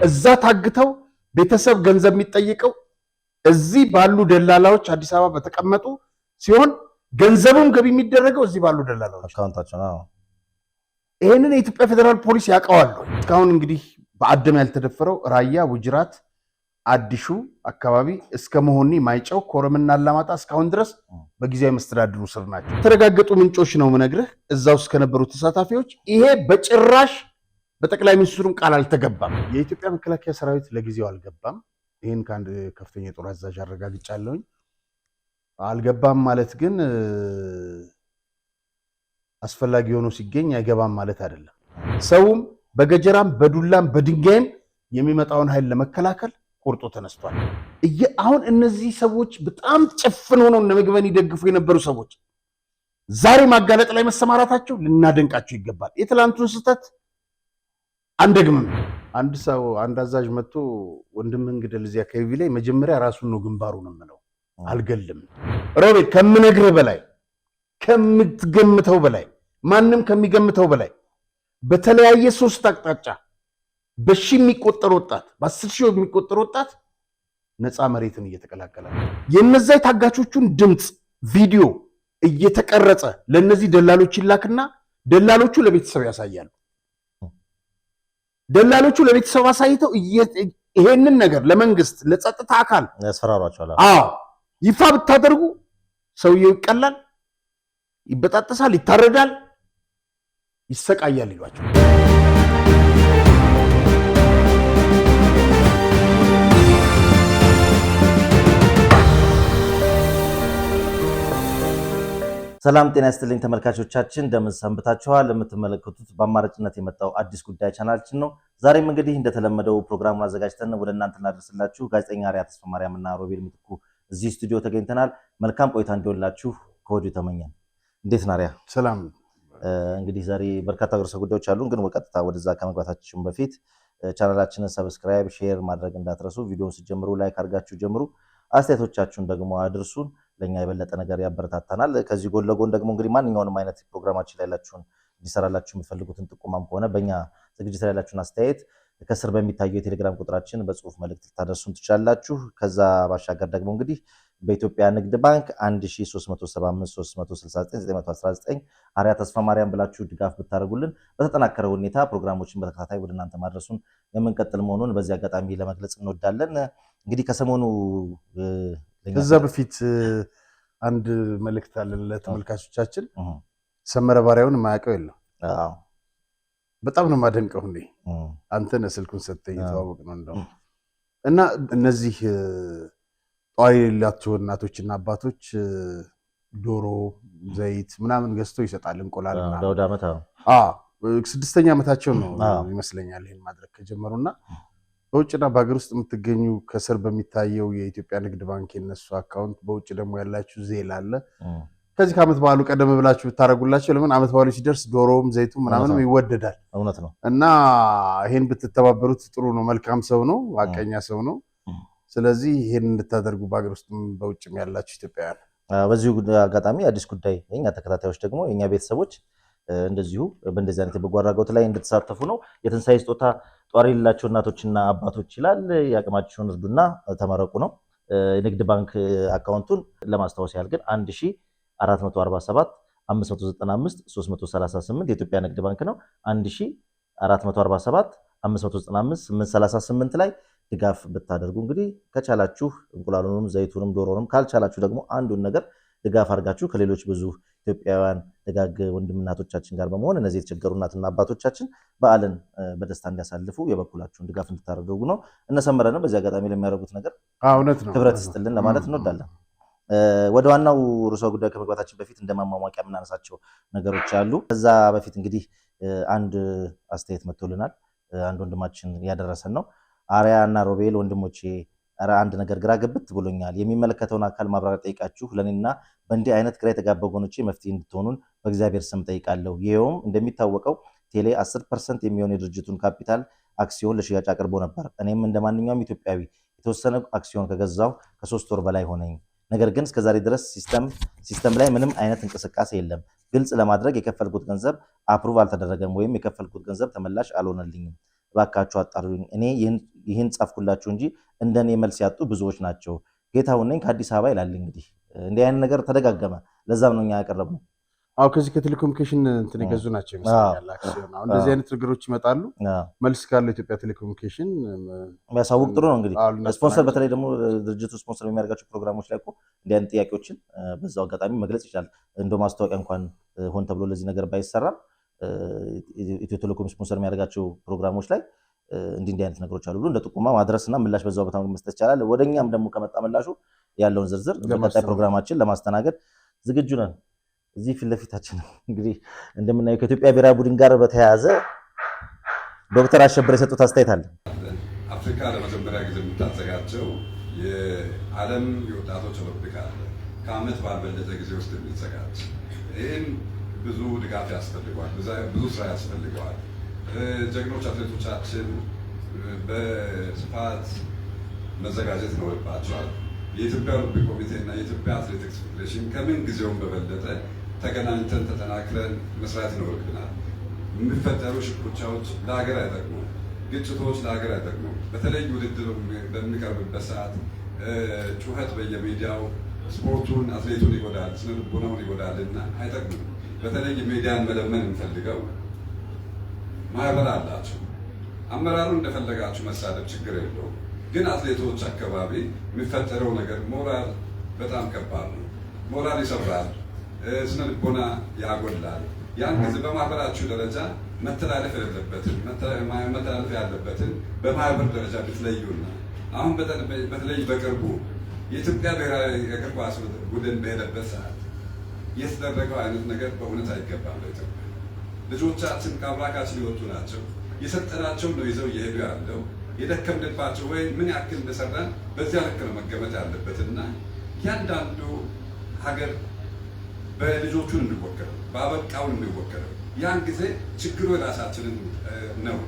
እዛ ታግተው ቤተሰብ ገንዘብ የሚጠይቀው እዚህ ባሉ ደላላዎች አዲስ አበባ በተቀመጡ ሲሆን ገንዘቡም ገቢ የሚደረገው እዚህ ባሉ ደላላዎች አካውንታቸው ነው። ይሄንን የኢትዮጵያ ፌደራል ፖሊስ ያውቀዋል። እስካሁን እንግዲህ በአደም ያልተደፈረው ራያ ውጅራት አዲሹ አካባቢ እስከ መሆኒ ማይጨው ኮረምና አላማጣ እስካሁን ድረስ በጊዜያዊ መስተዳድሩ ስር ናቸው። የተረጋገጡ ምንጮች ነው ምነግርህ እዛው ውስጥ ከነበሩ ተሳታፊዎች ይሄ በጭራሽ በጠቅላይ ሚኒስትሩም ቃል አልተገባም። የኢትዮጵያ መከላከያ ሰራዊት ለጊዜው አልገባም። ይህን ከአንድ ከፍተኛ የጦር አዛዥ አረጋግጫለሁኝ። አልገባም ማለት ግን አስፈላጊ ሆኖ ሲገኝ አይገባም ማለት አይደለም። ሰውም በገጀራም በዱላም በድንጋይም የሚመጣውን ኃይል ለመከላከል ቆርጦ ተነስቷል። አሁን እነዚህ ሰዎች በጣም ጨፍን ሆነው እነ ምግበን ይደግፉ የነበሩ ሰዎች ዛሬ ማጋለጥ ላይ መሰማራታቸው ልናደንቃቸው ይገባል። የትላንቱን ስህተት አንደግምም። አንድ ሰው አንድ አዛዥ መጥቶ ወንድምህን ግደል እዚህ አካባቢ ላይ መጀመሪያ ራሱን ነው ግንባሩን የምለው፣ አልገልም። ሮቤት ከምነግርህ በላይ ከምትገምተው በላይ ማንም ከሚገምተው በላይ በተለያየ ሶስት አቅጣጫ በሺ የሚቆጠር ወጣት በ10 ሺህ የሚቆጠር ወጣት ነፃ መሬትን እየተቀላቀለ የነዛ የታጋቾቹን ድምፅ ቪዲዮ እየተቀረጸ ለነዚህ ደላሎች ይላክና ደላሎቹ ለቤተሰብ ያሳያሉ። ደላሎቹ ለቤተሰብ አሳይተው ይሄንን ነገር ለመንግስት ለጸጥታ አካል ያስፈራሯቸዋል። ይፋ ብታደርጉ ሰውየው ይቀላል፣ ይበጣጠሳል፣ ይታረዳል፣ ይሰቃያል ይሏቸው። ሰላም ጤና ይስጥልኝ ተመልካቾቻችን፣ እንደምን ሰንብታችኋል? የምትመለከቱት በአማራጭነት የመጣው አዲስ ጉዳይ ቻናላችን ነው። ዛሬም እንግዲህ እንደተለመደው ፕሮግራሙን አዘጋጅተን ወደ እናንተ እናደርስላችሁ ጋዜጠኛ አርያ ተስፋ ማርያም እና ሮቤል ምትኩ እዚህ ስቱዲዮ ተገኝተናል። መልካም ቆይታ እንዲሆንላችሁ ከወዲሁ ተመኘን። እንዴት ናሪያ? ሰላም። እንግዲህ ዛሬ በርካታ ርዕሰ ጉዳዮች አሉን፣ ግን በቀጥታ ወደዛ ከመግባታችን በፊት ቻናላችንን ሰብስክራይብ፣ ሼር ማድረግ እንዳትረሱ። ቪዲዮውን ሲጀምሩ ላይክ አድርጋችሁ ጀምሩ። አስተያየቶቻችሁን ደግሞ አድርሱን፣ ለኛ የበለጠ ነገር ያበረታታናል። ከዚህ ጎን ለጎን ደግሞ እንግዲህ ማንኛውንም አይነት ፕሮግራማችን ላይ ያላችሁን እንዲሰራላችሁ የምትፈልጉትን ጥቆማም ከሆነ በእኛ ዝግጅት ላይ ያላችሁን አስተያየት ከስር በሚታየው የቴሌግራም ቁጥራችን በጽሁፍ መልእክት ልታደርሱን ትችላላችሁ። ከዛ ባሻገር ደግሞ እንግዲህ በኢትዮጵያ ንግድ ባንክ 137536919 አርያ ተስፋ ማርያም ብላችሁ ድጋፍ ብታደርጉልን በተጠናከረ ሁኔታ ፕሮግራሞችን በተከታታይ ወደ እናንተ ማድረሱን የምንቀጥል መሆኑን በዚህ አጋጣሚ ለመግለጽ እንወዳለን። እንግዲህ ከሰሞኑ ከዛ በፊት አንድ መልእክት አለን ለተመልካቾቻችን። ሰመረ ባሪያውን የማያውቀው የለም። በጣም ነው የማደንቀው። እንዴ አንተ ነህ ስልኩን ሰጥተህ የተዋወቅ ነው እንደው እና እነዚህ ጧሪ የሌላቸው እናቶችና አባቶች ዶሮ፣ ዘይት ምናምን ገዝተው ይሰጣል። እንቁላል ለወደ ዓመት 6ኛ ዓመታቸው ነው ይመስለኛል ይሄን ማድረግ ከጀመሩና በውጭና በሀገር ውስጥ የምትገኙ ከስር በሚታየው የኢትዮጵያ ንግድ ባንክ የነሱ አካውንት፣ በውጭ ደግሞ ያላችሁ ዜል አለ። ከዚህ ከዓመት በዓሉ ቀደም ብላችሁ ብታረጉላቸው፣ ለምን ዓመት በዓሉ ሲደርስ ዶሮም ዘይቱ ምናምንም ይወደዳል። እውነት ነው እና ይሄን ብትተባበሩት ጥሩ ነው። መልካም ሰው ነው፣ ዋቀኛ ሰው ነው። ስለዚህ ይሄን እንድታደርጉ በሀገር ውስጥም በውጭም ያላችሁ ኢትዮጵያውያን። በዚሁ አጋጣሚ አዲስ ጉዳይ የኛ ተከታታዮች ደግሞ የኛ ቤተሰቦች እንደዚሁ በእንደዚህ አይነት የበጎ አድራጎት ላይ እንድትሳተፉ ነው። የትንሳኤ ስጦታ ጧሪ የሌላቸው እናቶችና አባቶች ይላል። የአቅማችሁን እርዱና ተመረቁ ነው። የንግድ ባንክ አካውንቱን ለማስታወስ ያህል ግን 1447595338 የኢትዮጵያ ንግድ ባንክ ነው። 1447595838 ላይ ድጋፍ ብታደርጉ እንግዲህ ከቻላችሁ እንቁላሉንም ዘይቱንም ዶሮንም ካልቻላችሁ ደግሞ አንዱን ነገር ድጋፍ አድርጋችሁ ከሌሎች ብዙ ኢትዮጵያውያን ደጋግ ወንድም እናቶቻችን ጋር በመሆን እነዚህ የተቸገሩ እናትና አባቶቻችን በዓልን በደስታ እንዲያሳልፉ የበኩላችሁን ድጋፍ እንድታደርጉ ነው። እነሰመረንም በዚህ አጋጣሚ ለሚያደርጉት ነገር ክብረት ይስጥልን ለማለት እንወዳለን። ወደ ዋናው ርዕሰ ጉዳይ ከመግባታችን በፊት እንደማሟሟቂያ የምናነሳቸው ነገሮች አሉ። ከዛ በፊት እንግዲህ አንድ አስተያየት መጥቶልናል። አንድ ወንድማችን ያደረሰን ነው። አርያ እና ሮቤል ወንድሞቼ፣ አንድ ነገር ግራ ገብት ብሎኛል። የሚመለከተውን አካል ማብራሪያ ጠይቃችሁ ለኔና በእንዲህ አይነት ግራ የተጋባ ወገኖቼ መፍትሄ እንድትሆኑን በእግዚአብሔር ስም ጠይቃለሁ። ይሄውም እንደሚታወቀው ቴሌ 10% የሚሆን የድርጅቱን ካፒታል አክሲዮን ለሽያጭ አቅርቦ ነበር። እኔም እንደማንኛውም ኢትዮጵያዊ የተወሰነ አክሲዮን ከገዛው ከ3 ወር በላይ ሆነኝ። ነገር ግን እስከዛሬ ድረስ ሲስተም ላይ ምንም አይነት እንቅስቃሴ የለም። ግልጽ ለማድረግ የከፈልኩት ገንዘብ አፕሩቭ አልተደረገም ወይም የከፈልኩት ገንዘብ ተመላሽ አልሆነልኝም። እባካችሁ አጣሩኝ፣ እኔ ይህን ጻፍኩላችሁ እንጂ እንደኔ መልስ ያጡ ብዙዎች ናቸው። ጌታሁን ነኝ ከአዲስ አበባ ይላል። እንግዲህ እንዲህ አይነት ነገር ተደጋገመ። ለዛም ነው እኛ ያቀረብነው። አዎ ከዚህ ከቴሌኮሙኒኬሽን እንትን የገዙ ናቸው ይመስላል አክሲዮን። አሁን እንደዚህ አይነት ነገሮች ይመጣሉ። መልስ ካለው ኢትዮጵያ ቴሌኮሙኒኬሽን የሚያሳውቅ ጥሩ ነው። እንግዲህ ስፖንሰር በተለይ ደግሞ ድርጅቱ ስፖንሰር የሚያደርጋቸው ፕሮግራሞች ላይ እኮ እንዲህ አይነት ጥያቄዎችን በዛው አጋጣሚ መግለጽ ይችላል። እንደ ማስታወቂያ እንኳን ሆን ተብሎ ለዚህ ነገር ባይሰራም ኢትዮ ቴሌኮም ስፖንሰር የሚያደርጋቸው ፕሮግራሞች ላይ እንዲህ አይነት ነገሮች አሉ ብሎ እንደ ጥቁማ ማድረስና ምላሽ በዛው በጣም መስጠት ይቻላል። ወደኛም ደግሞ ከመጣ ምላሹ ያለውን ዝርዝር በቀጣይ ፕሮግራማችን ለማስተናገድ ዝግጁ ነን። እዚህ ፊት ለፊታችን እንግዲህ እንደምናየው ከኢትዮጵያ ብሔራዊ ቡድን ጋር በተያያዘ ዶክተር አሸብር የሰጡት አስተያየት አለ። አፍሪካ ለመጀመሪያ ጊዜ የምታዘጋጀው የዓለም የወጣቶች ኦሎምፒክ አለ። ከዓመት ባልበለጠ ጊዜ ውስጥ የሚዘጋጅ ይህም ብዙ ድጋፍ ያስፈልገዋል፣ ብዙ ስራ ያስፈልገዋል። ጀግኖች አትሌቶቻችን በስፋት መዘጋጀት ይኖርባቸዋል። የኢትዮጵያ ኦሎምፒክ ኮሚቴ እና የኢትዮጵያ አትሌቲክስ ፌዴሬሽን ከምን ጊዜውም በበለጠ ተገናኝተን ተጠናክረን መስራት ይኖርብናል። የሚፈጠሩ ሽኩቻዎች ለሀገር አይጠቅሙም፣ ግጭቶች ለሀገር አይጠቅሙም። በተለይ ውድድር በሚቀርብበት ሰዓት ጩኸት በየሚዲያው ስፖርቱን፣ አትሌቱን ይጎዳል፣ ስነ ልቦናውን ይጎዳል እና አይጠቅሙም። በተለይ ሚዲያን መለመን የምፈልገው ማህበር አላቸው። አመራሩ እንደፈለጋችሁ መሳደብ ችግር የለውም፣ ግን አትሌቶች አካባቢ የሚፈጠረው ነገር ሞራል በጣም ከባድ ነው። ሞራል ይሰብራል፣ ስነ ልቦና ያጎላል። ያን ጊዜ በማህበራችሁ ደረጃ መተላለፍ ያለበትን በማህበር ደረጃ ብትለዩና አሁን በተለይ በቅርቡ የኢትዮጵያ ብሔራዊ እግር ኳስ ቡድን በሄደበት ሰዓት የተደረገው አይነት ነገር በእውነት አይገባም። ለኢትዮጵያ ልጆቻችን ከአብራካችን የወጡ ናቸው። የሰጠናቸውን ነው ይዘው እየሄዱ ያለው። የደከምንባቸው ወይ ምን ያክል እንደሰራን በዚያ ልክ ነው መገመት ያለበትና እያንዳንዱ ሀገር በልጆቹን እንወከለው፣ በአበቃውን እንወከለው። ያን ጊዜ ችግሩ የራሳችንን ነው፣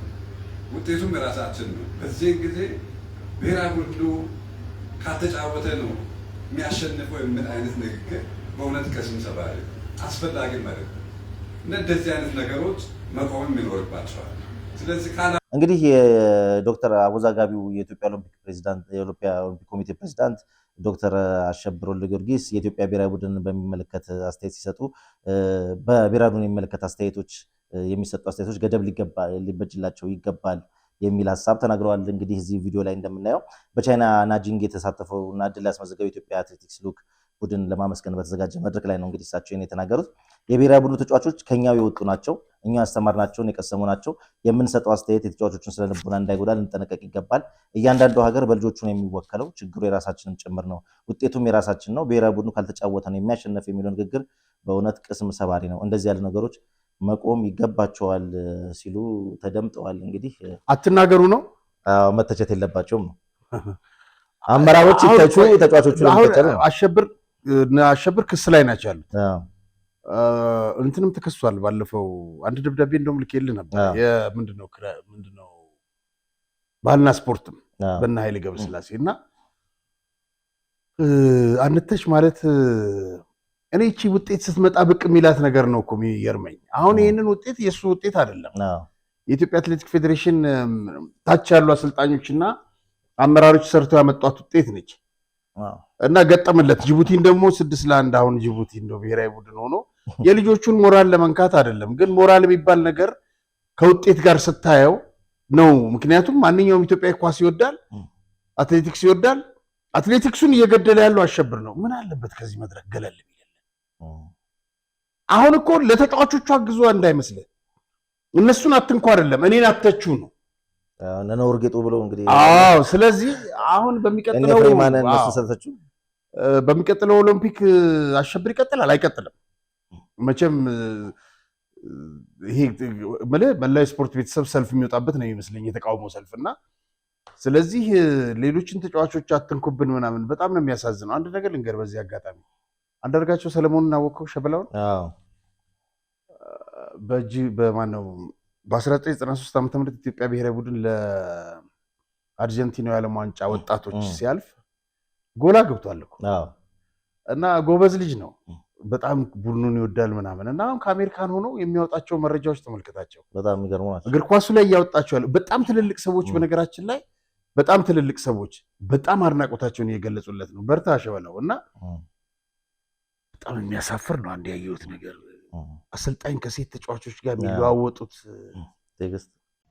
ውጤቱም የራሳችን ነው። በዚህን ጊዜ ብሔራዊ ቡድኑ ካልተጫወተ ነው የሚያሸንፈው የሚል አይነት ንግግር በእውነት ቅስም ሰባሪ አስፈላጊ ማለት ነው። እንደዚህ አይነት ነገሮች መቆምም ይኖርባቸዋል። ስለዚህ እንግዲህ የዶክተር አወዛጋቢው የኢትዮጵያ ኦሎምፒክ ፕሬዚዳንት የኢትዮጵያ ኦሎምፒክ ኮሚቴ ፕሬዚዳንት ዶክተር አሸብር ወልደጊዮርጊስ የኢትዮጵያ ብሔራዊ ቡድን በሚመለከት አስተያየት ሲሰጡ በብሔራዊ ቡድን የሚመለከት አስተያየቶች የሚሰጡ አስተያየቶች ገደብ ሊበጅላቸው ይገባል የሚል ሀሳብ ተናግረዋል። እንግዲህ እዚህ ቪዲዮ ላይ እንደምናየው በቻይና ናጂንግ የተሳተፈው እና ድል ያስመዘገበው የኢትዮጵያ አትሌቲክስ ልዑክ ቡድን ለማመስገን በተዘጋጀ መድረክ ላይ ነው እንግዲህ እሳቸው የተናገሩት። የብሔራዊ ቡድኑ ተጫዋቾች ከኛው የወጡ ናቸው፣ እኛ ያስተማርናቸውን የቀሰሙ ናቸው። የምንሰጠው አስተያየት የተጫዋቾችን ስነ ልቦና እንዳይጎዳ ልንጠነቀቅ ይገባል። እያንዳንዱ ሀገር በልጆቹ ነው የሚወከለው፣ ችግሩ የራሳችንም ጭምር ነው፣ ውጤቱም የራሳችን ነው። ብሔራዊ ቡድኑ ካልተጫወተ ነው የሚያሸነፍ የሚለው ንግግር በእውነት ቅስም ሰባሪ ነው። እንደዚህ ያሉ ነገሮች መቆም ይገባቸዋል ሲሉ ተደምጠዋል። እንግዲህ አትናገሩ ነው፣ መተቸት የለባቸውም ነው። አመራሮች ይተቹ፣ ተጫዋቾቹ አሸብር ክስ ላይ ናቸው ያሉት። እንትንም ተከሷል። ባለፈው አንድ ደብዳቤ እንደውም ልኬልህ ነበር። ምንድነው ባህልና ስፖርትም በእነ ኃይሌ ገብረስላሴ እና አንተች ማለት እኔ እቺ ውጤት ስትመጣ ብቅ የሚላት ነገር ነው እኮ የሚገርመኝ። አሁን ይህንን ውጤት የእሱ ውጤት አይደለም። የኢትዮጵያ አትሌቲክ ፌዴሬሽን ታች ያሉ አሰልጣኞችና አመራሮች ሰርተው ያመጧት ውጤት ነች እና ገጠመለት። ጅቡቲን ደግሞ 6-1 አሁን ጅቡቲ እንደው ብሔራዊ ቡድን ሆኖ የልጆቹን ሞራል ለመንካት አይደለም፣ ግን ሞራል የሚባል ነገር ከውጤት ጋር ስታየው ነው። ምክንያቱም ማንኛውም ኢትዮጵያዊ ኳስ ይወዳል፣ አትሌቲክስ ይወዳል። አትሌቲክሱን እየገደለ ያለው አሸብር ነው። ምን አለበት ከዚህ መድረክ ገለል ቢል። አሁን እኮ ለተጫዋቾቹ አግዞ እንዳይመስልህ፣ እነሱን አትንኳ አይደለም እኔን አተቹ ነው ነነውር ጌጡ ብሎ እንግዲህ። አዎ ስለዚህ አሁን በሚቀጥለው ኦሎምፒክ አሸብር ይቀጥላል አይቀጥልም? መቼም ይሄ መላው ስፖርት ቤተሰብ ሰልፍ የሚወጣበት ነው የሚመስለኝ፣ የተቃውሞ ሰልፍ እና ስለዚህ ሌሎችን ተጫዋቾች አትንኩብን ምናምን በጣም ነው የሚያሳዝነው። አንድ ነገር ልንገር በዚህ አጋጣሚ፣ አንዳርጋቸው ሰለሞንን አወቀው ሸበላውን በማነው በ1993 ዓ.ም ኢትዮጵያ ብሔራዊ ቡድን ለአርጀንቲና የዓለም ዋንጫ ወጣቶች ሲያልፍ ጎላ ገብቷል እኮ እና ጎበዝ ልጅ ነው። በጣም ቡድኑን ይወዳል ምናምን እና አሁን ከአሜሪካን ሆኖ የሚያወጣቸው መረጃዎች ተመልከታቸው። በጣም የሚገርሙ ናቸው። እግር ኳሱ ላይ እያወጣቸው ያሉ በጣም ትልልቅ ሰዎች በነገራችን ላይ በጣም ትልልቅ ሰዎች በጣም አድናቆታቸውን እየገለጹለት ነው። በርታ ሸበላው እና በጣም የሚያሳፍር ነው። አንድ ያየሁት ነገር አሰልጣኝ ከሴት ተጫዋቾች ጋር የሚለዋወጡት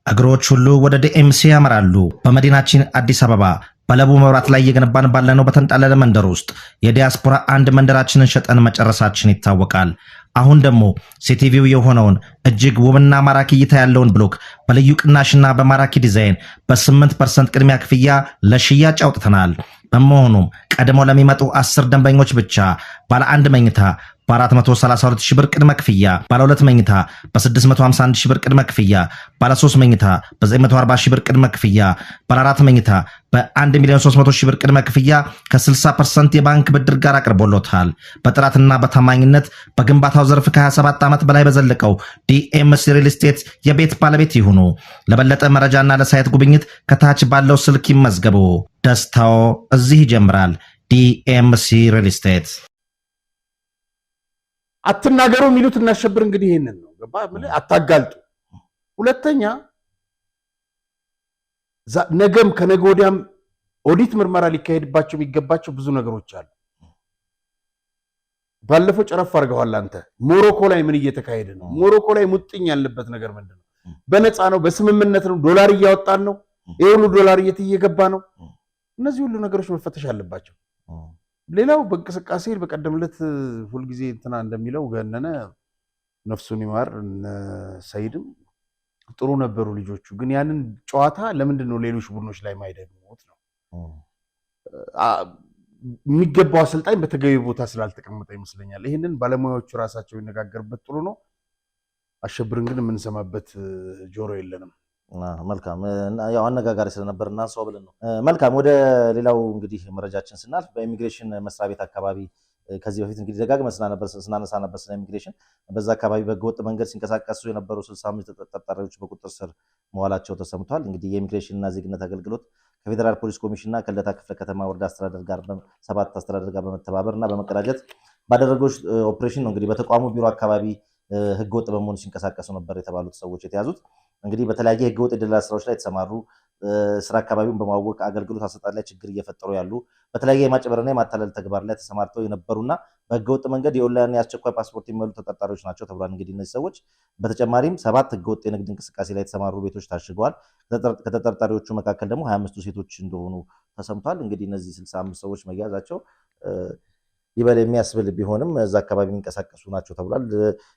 እግሮች ሁሉ ወደ ዲኤምሲ ያመራሉ። በመዲናችን አዲስ አበባ በለቡ መብራት ላይ እየገነባን ባለነው በተንጣለለ መንደር ውስጥ የዲያስፖራ አንድ መንደራችንን ሸጠን መጨረሳችን ይታወቃል። አሁን ደግሞ ሲቲቪው የሆነውን እጅግ ውብና ማራኪ እይታ ያለውን ብሎክ በልዩ ቅናሽና በማራኪ ዲዛይን በ8% ቅድሚያ ክፍያ ለሽያጭ አውጥተናል። በመሆኑም ቀድመው ለሚመጡ 10 ደንበኞች ብቻ ባለ 1 መኝታ በ432 ሺህ ብር ቅድመ ክፍያ፣ ባለ 2 መኝታ በ651 ሺህ ብር ቅድመ ክፍያ፣ ባለ 3 መኝታ በ940 ሺህ ብር ቅድመ ክፍያ፣ ባለ 4 መኝታ በ1,300,000 ሺህ ብር ቅድመ ክፍያ ከ60% የባንክ ብድር ጋር አቅርቦሎታል። በጥራትና በታማኝነት በግንባታው ዘርፍ ከ27 ዓመት በላይ በዘለቀው ዲኤምሲ ሪል ስቴት የቤት ባለቤት ይሁኑ። ለበለጠ መረጃና ለሳይት ጉብኝት ከታች ባለው ስልክ ይመዝገቡ። ደስታው እዚህ ይጀምራል። ዲኤምሲ ሪል ስቴት። አትናገሩ የሚሉት እናሸብር እንግዲህ ይሄንን ነው። ገባ አታጋልጡ። ሁለተኛ ነገም ከነገ ወዲያም ኦዲት ምርመራ ሊካሄድባቸው የሚገባቸው ብዙ ነገሮች አሉ። ባለፈው ጨረፍ አድርገዋል። አንተ ሞሮኮ ላይ ምን እየተካሄደ ነው? ሞሮኮ ላይ ሙጥኝ ያለበት ነገር ምንድን ነው? በነፃ ነው? በስምምነት ነው? ዶላር እያወጣን ነው? ይሄ ሁሉ ዶላር እየገባ ነው? እነዚህ ሁሉ ነገሮች መፈተሽ አለባቸው። ሌላው በእንቅስቃሴ በቀደምለት ሁልጊዜ እንትና እንደሚለው ገነነ ነፍሱን ይማር ሰይድም ጥሩ ነበሩ ልጆቹ። ግን ያንን ጨዋታ ለምንድን ነው ሌሎች ቡድኖች ላይ ማይደግሙት ነው? የሚገባው አሰልጣኝ በተገቢ ቦታ ስላልተቀመጠ ይመስለኛል። ይህንን ባለሙያዎቹ ራሳቸው ይነጋገርበት ጥሩ ነው። አሸብርን ግን የምንሰማበት ጆሮ የለንም። መልካም ያው አነጋጋሪ ስለነበር እናንሳው ብለን ነው። መልካም ወደ ሌላው እንግዲህ መረጃችን ስናልፍ በኢሚግሬሽን መስሪያ ቤት አካባቢ ከዚህ በፊት እንግዲህ ደጋግመን ስናነሳ ነበር ስለ ኢሚግሬሽን። በዛ አካባቢ በህገወጥ መንገድ ሲንቀሳቀሱ የነበሩ 65 ተጠርጣሪዎች በቁጥጥር ስር መዋላቸው ተሰምቷል። እንግዲህ የኢሚግሬሽንና ዜግነት አገልግሎት ከፌዴራል ፖሊስ ኮሚሽንና ከልደታ ክፍለ ከተማ ወረዳ አስተዳደር ጋር 7 አስተዳደር ጋር በመተባበር እና በመቀዳጀት ባደረገው ኦፕሬሽን ነው እንግዲህ በተቋሙ ቢሮ አካባቢ ህገወጥ በመሆኑ ሲንቀሳቀሱ ነበር የተባሉት ሰዎች የተያዙት። እንግዲህ በተለያየ ህገወጥ የደላላ ስራዎች ላይ የተሰማሩ ስራ አካባቢውን በማወቅ አገልግሎት አሰጣጥ ላይ ችግር እየፈጠሩ ያሉ በተለያየ የማጭበርና የማታለል ተግባር ላይ ተሰማርተው የነበሩና በህገወጥ መንገድ የኦንላይን የአስቸኳይ ፓስፖርት የሚመሉ ተጠርጣሪዎች ናቸው ተብሏል። እንግዲህ እነዚህ ሰዎች በተጨማሪም 7 ህገወጥ የንግድ እንቅስቃሴ ላይ የተሰማሩ ቤቶች ታሽገዋል። ከተጠርጣሪዎቹ መካከል ደግሞ 25ቱ ሴቶች እንደሆኑ ተሰምቷል። እንግዲህ እነዚህ 65 ሰዎች መያዛቸው ይበል የሚያስብል ቢሆንም እዛ አካባቢ የሚንቀሳቀሱ ናቸው ተብሏል።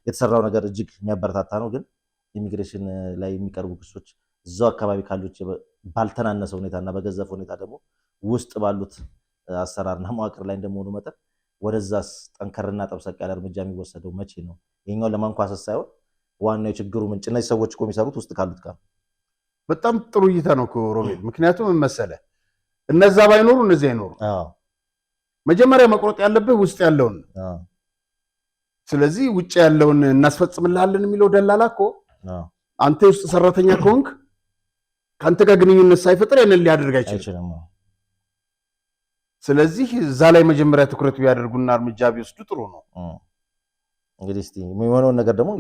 የተሰራው ነገር እጅግ የሚያበረታታ ነው። ግን ኢሚግሬሽን ላይ የሚቀርቡ ክሶች እዛው አካባቢ ካሉት ባልተናነሰ ሁኔታና በገዘፈ ሁኔታ ደግሞ ውስጥ ባሉት አሰራርና መዋቅር ላይ እንደመሆኑ መጠን ወደዛስ ጠንከርና ጠብሰቅ ያለ እርምጃ የሚወሰደው መቼ ነው? ይሄኛውን ለማንኳሰስ ሳይሆን ዋናው የችግሩ ምንጭ እነዚህ ሰዎች እኮ የሚሰሩት ውስጥ ካሉት ጋር። በጣም ጥሩ እይታ ነው ሮቤል። ምክንያቱም ምን መሰለህ እነዛ ባይኖሩ እነዚህ አይኖሩ። መጀመሪያ መቁረጥ ያለብህ ውስጥ ያለውን። ስለዚህ ውጭ ያለውን እናስፈጽምልሃለን የሚለው ደላላ እኮ አንተ ውስጥ ሰራተኛ ከሆንክ ከአንተ ጋር ግንኙነት ሳይፈጥር ያንን ሊያደርግ አይችልም። ስለዚህ እዛ ላይ መጀመሪያ ትኩረት ቢያደርጉና እርምጃ ቢወስዱ ጥሩ ነው። እንግዲህ እስቲ የሚሆነውን ነገር ደግሞ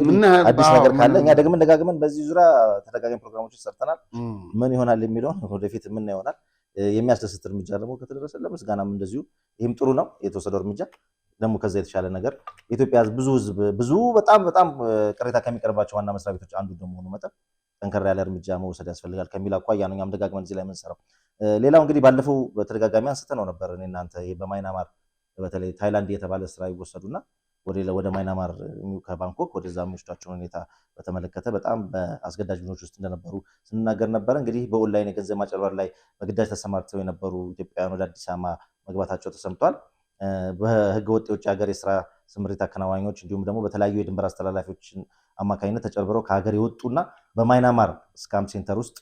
አዲስ ነገር ካለ እኛ ደግመን ደጋግመን በዚህ ዙሪያ ተደጋጋሚ ፕሮግራሞችን ሰርተናል። ምን ይሆናል የሚለውን ወደፊት ምን ይሆናል። የሚያስደስት እርምጃ ደግሞ ከተደረሰ ለምስጋናም እንደዚሁ ይህም ጥሩ ነው የተወሰደው እርምጃ። ደግሞ ከዛ የተሻለ ነገር የኢትዮጵያ ብዙ በጣም ቅሬታ ከሚቀርባቸው ዋና መስሪያ ቤቶች አንዱ እንደመሆኑ መጠን ጠንከር ያለ እርምጃ መውሰድ ያስፈልጋል ከሚል አኳያ ነው እኛም ደጋግመን እዚህ ላይ የምንሰራው። ሌላው እንግዲህ ባለፈው በተደጋጋሚ አንስተነው ነበር እኔ እናንተ በማይናማር በተለይ ታይላንድ የተባለ ስራ ይወሰዱና ወደ ማይናማር ከባንኮክ ወደዛ የሚወስዷቸውን ሁኔታ በተመለከተ በጣም በአስገዳጅ ቡድኖች ውስጥ እንደነበሩ ስንናገር ነበረ። እንግዲህ በኦንላይን የገንዘብ ማጭበርበር ላይ በግዳጅ ተሰማርተው የነበሩ ኢትዮጵያውያን ወደ አዲስ አበባ መግባታቸው ተሰምቷል። በህገ ወጥ የውጭ ሀገር የስራ ስምሪት አከናዋኞች እንዲሁም ደግሞ በተለያዩ የድንበር አስተላላፊዎችን አማካኝነት ተጨርብረው ከሀገር የወጡና በማይናማር ስካም ሴንተር ውስጥ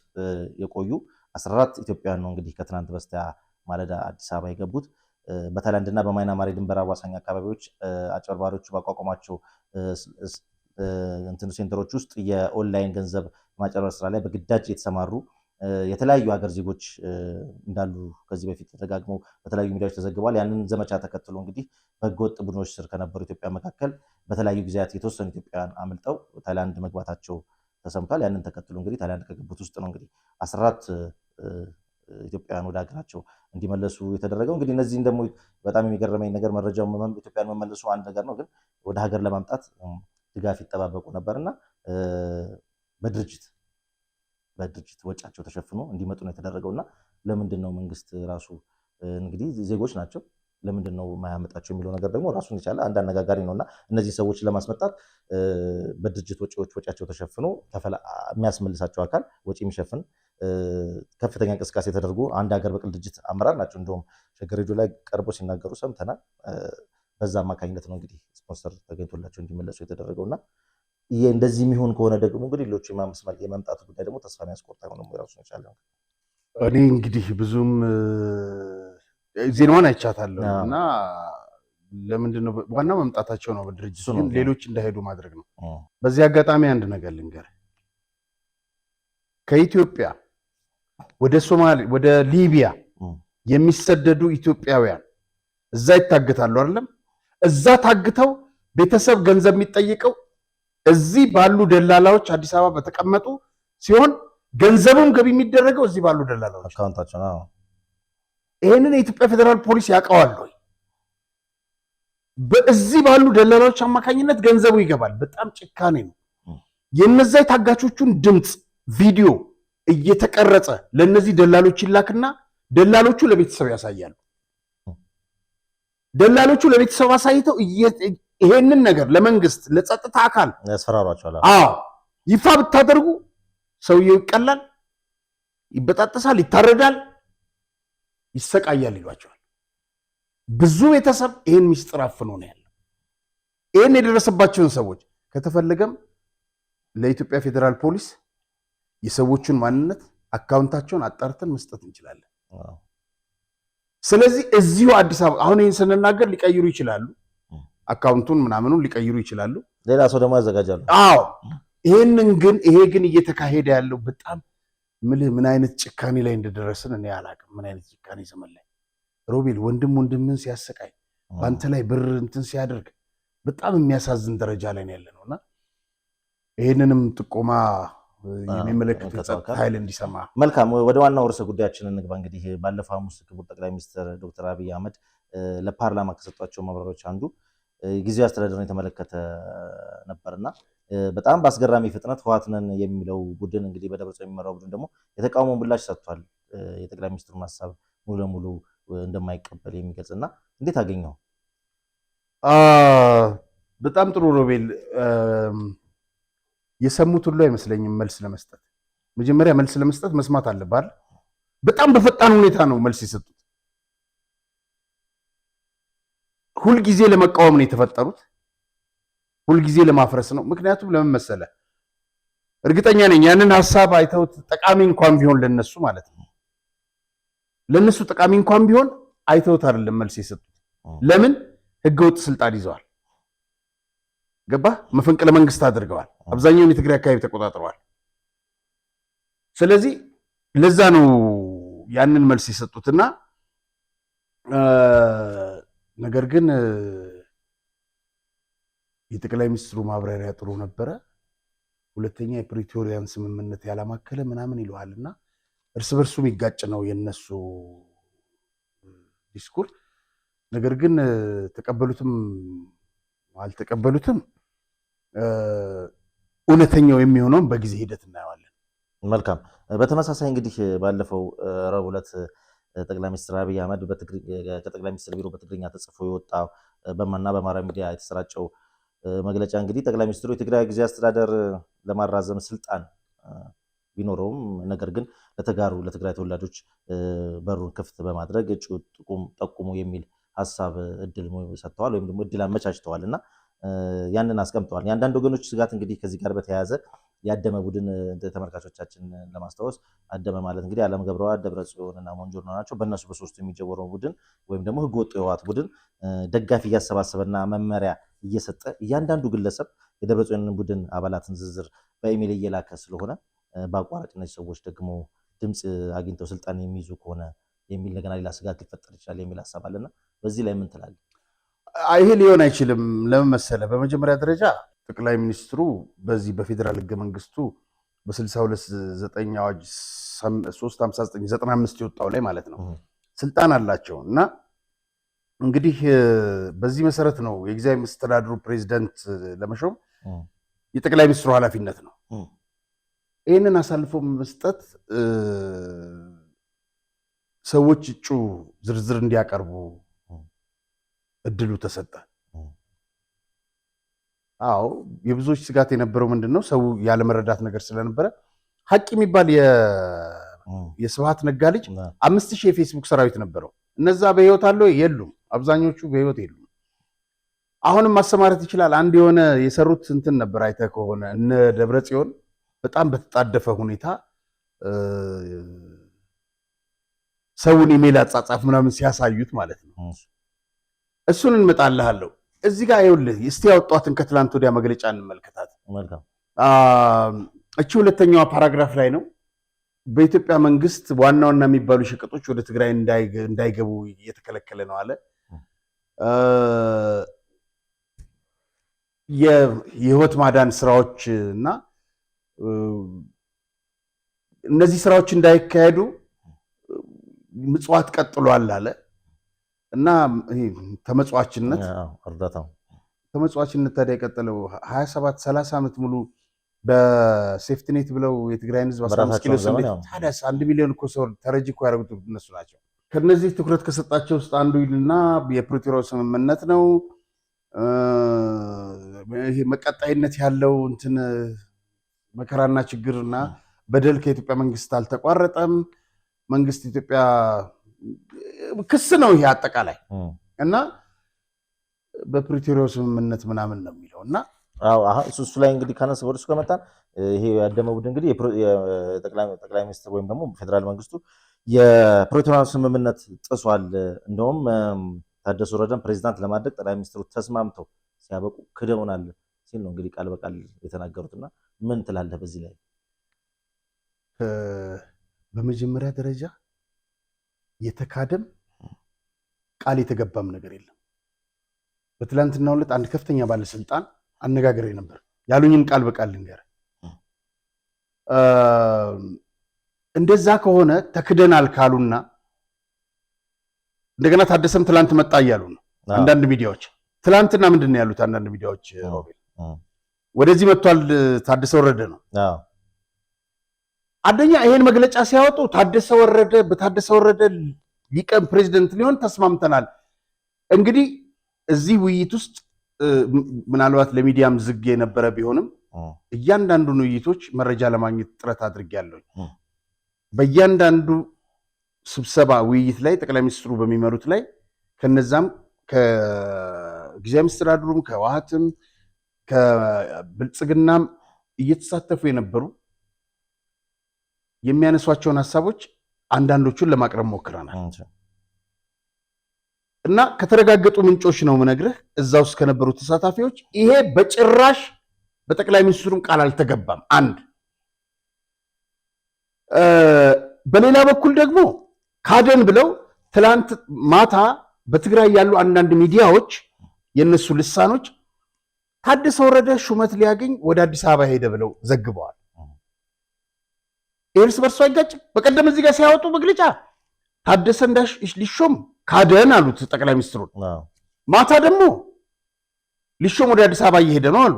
የቆዩ 14 ኢትዮጵያውያን ነው እንግዲህ ከትናንት በስቲያ ማለዳ አዲስ አበባ የገቡት። በታይላንድና በማይናማር የድንበር አዋሳኝ አካባቢዎች አጭበርባሪዎቹ ባቋቋሟቸው ሴንተሮች ውስጥ የኦንላይን ገንዘብ ማጭበርበር ስራ ላይ በግዳጅ የተሰማሩ የተለያዩ ሀገር ዜጎች እንዳሉ ከዚህ በፊት ተደጋግመው በተለያዩ ሚዲያዎች ተዘግቧል። ያንን ዘመቻ ተከትሎ እንግዲህ በህገወጥ ቡድኖች ስር ከነበሩ ኢትዮጵያ መካከል በተለያዩ ጊዜያት የተወሰኑ ኢትዮጵያውያን አምልጠው ታይላንድ መግባታቸው ተሰምቷል። ያንን ተከትሎ እንግዲህ ታይላንድ ከገቡት ውስጥ ነው እንግዲህ 14 ኢትዮጵያውያን ወደ ሀገራቸው እንዲመለሱ የተደረገው። እንግዲህ እነዚህን ደግሞ በጣም የሚገርመኝ ነገር መረጃው ኢትዮጵያን መመለሱ አንድ ነገር ነው፣ ግን ወደ ሀገር ለማምጣት ድጋፍ ይጠባበቁ ነበርና በድርጅት ወጫቸው ተሸፍኖ እንዲመጡ ነው የተደረገውና ለምንድን ነው መንግስት ራሱ እንግዲህ ዜጎች ናቸው ለምንድን ነው ማያመጣቸው የሚለው ነገር ደግሞ ራሱን የቻለ አንድ አነጋጋሪ ነውና እነዚህ ሰዎች ለማስመጣት በድርጅት ወጪያቸው ተሸፍኖ የሚያስመልሳቸው አካል ወጪ የሚሸፍን ከፍተኛ እንቅስቃሴ ተደርጎ አንድ ሀገር በቀል ድርጅት አመራር ናቸው። እንደውም ሸገር ሬዲዮ ላይ ቀርቦ ሲናገሩ ሰምተናል። በዛ አማካኝነት ነው እንግዲህ ስፖንሰር ተገኝቶላቸው እንዲመለሱ የተደረገውና ይሄ እንደዚህ የሚሆን ከሆነ ደግሞ እንግዲህ ሌሎች የመምጣቱ ጉዳይ ደግሞ ተስፋ የሚያስቆርጥ አይሆንም። የራሱን የቻለ እኔ እንግዲህ ብዙም ዜናዋን አይቻታለሁ እና ለምንድነው ዋናው መምጣታቸው ነው በድርጅቱ ግን ሌሎች እንዳይሄዱ ማድረግ ነው። በዚህ አጋጣሚ አንድ ነገር ልንገር፣ ከኢትዮጵያ ወደ ሶማሌ ወደ ሊቢያ የሚሰደዱ ኢትዮጵያውያን እዛ ይታገታሉ አይደለም? እዛ ታግተው ቤተሰብ ገንዘብ የሚጠይቀው እዚህ ባሉ ደላላዎች አዲስ አበባ በተቀመጡ ሲሆን ገንዘቡም ገቢ የሚደረገው እዚህ ባሉ ደላላዎች አካውንታቸው ነው። ይሄንን የኢትዮጵያ ፌደራል ፖሊስ ያውቀዋል ወይ? በእዚህ ባሉ ደላላዎች አማካኝነት ገንዘቡ ይገባል። በጣም ጭካኔ ነው። የነዛ የታጋቾቹን ድምፅ ቪዲዮ እየተቀረጸ ለነዚህ ደላሎች ይላክና ደላሎቹ ለቤተሰብ ያሳያሉ። ደላሎቹ ለቤተሰብ አሳይተው ይሄንን ነገር ለመንግስት ለጸጥታ አካል ያስፈራሯቸዋል። ይፋ ብታደርጉ ሰውየው ይቀላል፣ ይበጣጠሳል፣ ይታረዳል፣ ይሰቃያል ይሏቸዋል። ብዙ ቤተሰብ ይሄን ሚስጥር አፍኖ ነው ያለው። ይሄን የደረሰባቸውን ሰዎች ከተፈለገም ለኢትዮጵያ ፌደራል ፖሊስ የሰዎቹን ማንነት አካውንታቸውን አጣርተን መስጠት እንችላለን። ስለዚህ እዚሁ አዲስ አበባ አሁን ይሄን ስንናገር ሊቀይሩ ይችላሉ፣ አካውንቱን ምናምኑን ሊቀይሩ ይችላሉ፣ ሌላ ሰው ደግሞ ያዘጋጃሉ። ይሄ ግን እየተካሄደ ያለው በጣም ምን አይነት ጭካኔ ላይ እንደደረስን እኔ አላውቅም። ምን አይነት ጭካኔ ዘመን ላይ ሮቤል ወንድምን ሲያሰቃይ በአንተ ላይ ብር እንትን ሲያደርግ በጣም የሚያሳዝን ደረጃ ላይ ነው ያለነውና ይሄንንም ጥቆማ የሚመለከት ጸጥታ ኃይል እንዲሰማ። መልካም፣ ወደ ዋናው ርዕሰ ጉዳያችን እንግባ። እንግዲህ ባለፈው ሐሙስ ክቡር ጠቅላይ ሚኒስትር ዶክተር አብይ አህመድ ለፓርላማ ከሰጧቸው ማብራሪያዎች አንዱ ጊዜያዊ አስተዳደርን የተመለከተ ነበርና በጣም በአስገራሚ ፍጥነት ህወሓት ነን የሚለው ቡድን እንግዲህ በደብረጽዮን የሚመራው ቡድን ደግሞ የተቃውሞ ምላሽ ሰጥቷል። የጠቅላይ ሚኒስትሩን ሀሳብ ሙሉ ለሙሉ እንደማይቀበል የሚገልጽና እንዴት አገኘው? በጣም ጥሩ ሮቤል። የሰሙት ሁሉ አይመስለኝም መልስ ለመስጠት። መጀመሪያ መልስ ለመስጠት መስማት አለባል። በጣም በፈጣን ሁኔታ ነው መልስ የሰጡት። ሁልጊዜ ለመቃወም ነው የተፈጠሩት፣ ሁልጊዜ ለማፍረስ ነው። ምክንያቱም ለምን መሰለ፣ እርግጠኛ ነኝ ያንን ሀሳብ አይተውት ጠቃሚ እንኳን ቢሆን ለነሱ ማለት ነው ለነሱ ጠቃሚ እንኳን ቢሆን አይተውት አይደለም መልስ የሰጡት። ለምን? ህገወጥ ስልጣን ይዘዋል። ገባ? መፈንቅለ መንግስት አድርገዋል። አብዛኛውን የትግራይ አካባቢ ተቆጣጥረዋል። ስለዚህ ለዛ ነው ያንን መልስ የሰጡትና ነገር ግን የጠቅላይ ሚኒስትሩ ማብራሪያ ጥሩ ነበረ። ሁለተኛ የፕሪቶሪያን ስምምነት ያላማከለ ምናምን ይለዋልና እርስ በርሱ የሚጋጭ ነው የነሱ ዲስኩር። ነገር ግን ተቀበሉትም አልተቀበሉትም እውነተኛው የሚሆነውን በጊዜ ሂደት እናየዋለን። መልካም። በተመሳሳይ እንግዲህ ባለፈው ረቡዕ ዕለት ጠቅላይ ሚኒስትር አብይ አህመድ ከጠቅላይ ሚኒስትር ቢሮ በትግርኛ ተጽፎ የወጣው በማና በአማራ ሚዲያ የተሰራጨው መግለጫ እንግዲህ ጠቅላይ ሚኒስትሩ የትግራይ ጊዜያዊ አስተዳደር ለማራዘም ስልጣን ቢኖረውም ነገር ግን ለተጋሩ ለትግራይ ተወላጆች በሩን ክፍት በማድረግ እጩ ጠቁሙ የሚል ሀሳብ እድል ሰጥተዋል ወይም ደግሞ እድል አመቻችተዋል እና ያንን አስቀምጠዋል። የአንዳንድ ወገኖች ስጋት እንግዲህ ከዚህ ጋር በተያያዘ ያደመ ቡድን ተመልካቾቻችን ለማስታወስ አደመ ማለት እንግዲህ አለም ገብረዋት፣ ደብረጽዮንና ሞንጆሪኖ ናቸው። በእነሱ በሶስቱ የሚጀበረው ቡድን ወይም ደግሞ ህገወጥ የህወሓት ቡድን ደጋፊ እያሰባሰበና መመሪያ እየሰጠ እያንዳንዱ ግለሰብ የደብረጽዮንን ቡድን አባላትን ዝርዝር በኢሜል እየላከ ስለሆነ በአቋራጭ እነዚህ ሰዎች ደግሞ ድምጽ አግኝተው ስልጣን የሚይዙ ከሆነ የሚል ነገር ሌላ ስጋት ሊፈጠር ይችላል የሚል ሐሳብ አለና በዚህ ላይ ምን ትላለህ? ይሄ ሊሆን አይችልም። ለምን መሰለህ? በመጀመሪያ ደረጃ ጠቅላይ ሚኒስትሩ በዚህ በፌዴራል ህገ መንግስቱ በ629 አዋጅ 35995 የወጣው ላይ ማለት ነው ስልጣን አላቸው እና እንግዲህ በዚህ መሰረት ነው የጊዜያዊ መስተዳድሩ ፕሬዝዳንት ለመሾም የጠቅላይ ሚኒስትሩ ኃላፊነት ነው። ይህንን አሳልፎ መስጠት ሰዎች እጩ ዝርዝር እንዲያቀርቡ እድሉ ተሰጠ። አዎ የብዙዎች ስጋት የነበረው ምንድነው ሰው ያለመረዳት ነገር ስለነበረ ሀቅ የሚባል የስብሃት ነጋ ልጅ 5000 የፌስቡክ ሰራዊት ነበረው። እነዛ በህይወት አለው የሉም? አብዛኞቹ በህይወት የሉም። አሁንም ማሰማረት ይችላል። አንድ የሆነ የሰሩት እንትን ነበር አይተህ ከሆነ እነ ደብረጽዮን በጣም በተጣደፈ ሁኔታ ሰውን ኢሜል አጻጻፍ ምናምን ሲያሳዩት ማለት ነው። እሱን እንመጣልሃለሁ። እዚህ ጋር ይኸውልህ እስቲ ያወጣትን ከትላንት ወዲያ መግለጫ እንመልከታት። መልካም እቺ ሁለተኛዋ ፓራግራፍ ላይ ነው። በኢትዮጵያ መንግስት ዋና ዋና የሚባሉ ሸቀጦች ወደ ትግራይ እንዳይገቡ እየተከለከለ ነው አለ። የህይወት ማዳን ስራዎች እና እነዚህ ስራዎች እንዳይካሄዱ ምጽዋት ቀጥሏል አለ እና ተመጽዋችነት እርዳታው ተመጽዋችነት ታዲያ የቀጠለው 27 30 ዓመት ሙሉ በሴፍቲኔት ብለው የትግራይን ህዝብ 15 ኪሎ ስንዴ ታዲያስ 1 ሚሊዮን እኮ ሰው ተረጂ እኮ ያደረጉት እነሱ ናቸው። ከነዚህ ትኩረት ከሰጣቸው ውስጥ አንዱ ይልና የፕሪቶሪያው ስምምነት ነው። ይሄ መቀጣይነት ያለው እንትን መከራና ችግርና በደል ከኢትዮጵያ መንግስት አልተቋረጠም። መንግስት ኢትዮጵያ ክስ ነው ይሄ አጠቃላይ እና በፕሪቶሪያው ስምምነት ምናምን ነው የሚለው እና እሱ ላይ እንግዲህ ካነሰ ወደ እሱ ከመጣን ይሄ ያደመ ቡድን እንግዲህ ጠቅላይ ሚኒስትር ወይም ደግሞ ፌደራል መንግስቱ የፕሪቶሪያው ስምምነት ጥሷል፣ እንደውም ታደሰ ወረደን ፕሬዚዳንት ለማድረግ ጠቅላይ ሚኒስትሩ ተስማምተው ሲያበቁ ክደውናል ሲል ነው እንግዲህ ቃል በቃል የተናገሩትና ምን ትላለህ በዚህ ላይ? በመጀመሪያ ደረጃ የተካደም ቃል የተገባም ነገር የለም። በትላንትናው ዕለት አንድ ከፍተኛ ባለስልጣን አነጋግሬ ነበር። ያሉኝን ቃል በቃል ልንገር። እንደዛ ከሆነ ተክደናል ካሉና እንደገና ታደሰም ትላንት መጣ እያሉ ነው አንዳንድ ሚዲያዎች። ትላንትና ምንድን ነው ያሉት አንዳንድ ሚዲያዎች? ሮቤል ወደዚህ መጥቷል ታደሰ ወረደ ነው። አንደኛ ይሄን መግለጫ ሲያወጡ በታደሰ ወረደ ሊቀን ፕሬዚደንት ሊሆን ተስማምተናል። እንግዲህ እዚህ ውይይት ውስጥ ምናልባት ለሚዲያም ዝግ የነበረ ቢሆንም እያንዳንዱን ውይይቶች መረጃ ለማግኘት ጥረት አድርጌያለሁ። በእያንዳንዱ ስብሰባ ውይይት ላይ ጠቅላይ ሚኒስትሩ በሚመሩት ላይ ከነዛም ከጊዜያዊ መስተዳድሩም ከህወሓትም ከብልጽግናም እየተሳተፉ የነበሩ የሚያነሷቸውን ሀሳቦች አንዳንዶቹን ለማቅረብ ሞክረናል እና ከተረጋገጡ ምንጮች ነው የምነግርህ። እዛ ውስጥ ከነበሩ ተሳታፊዎች ይሄ በጭራሽ በጠቅላይ ሚኒስትሩም ቃል አልተገባም። አንድ በሌላ በኩል ደግሞ ካደን ብለው ትላንት ማታ በትግራይ ያሉ አንዳንድ ሚዲያዎች የነሱ ልሳኖች ታደሰ ወረደ ሹመት ሊያገኝ ወደ አዲስ አበባ ሄደ ብለው ዘግበዋል። እርስ በርሱ አይጋጭም። በቀደም እዚህ ጋር ሲያወጡ መግለጫ ታደሰ ሊሾም ካደን አሉት ጠቅላይ ሚኒስትሩን። ማታ ደግሞ ሊሾም ወደ አዲስ አበባ እየሄደ ነው አሉ።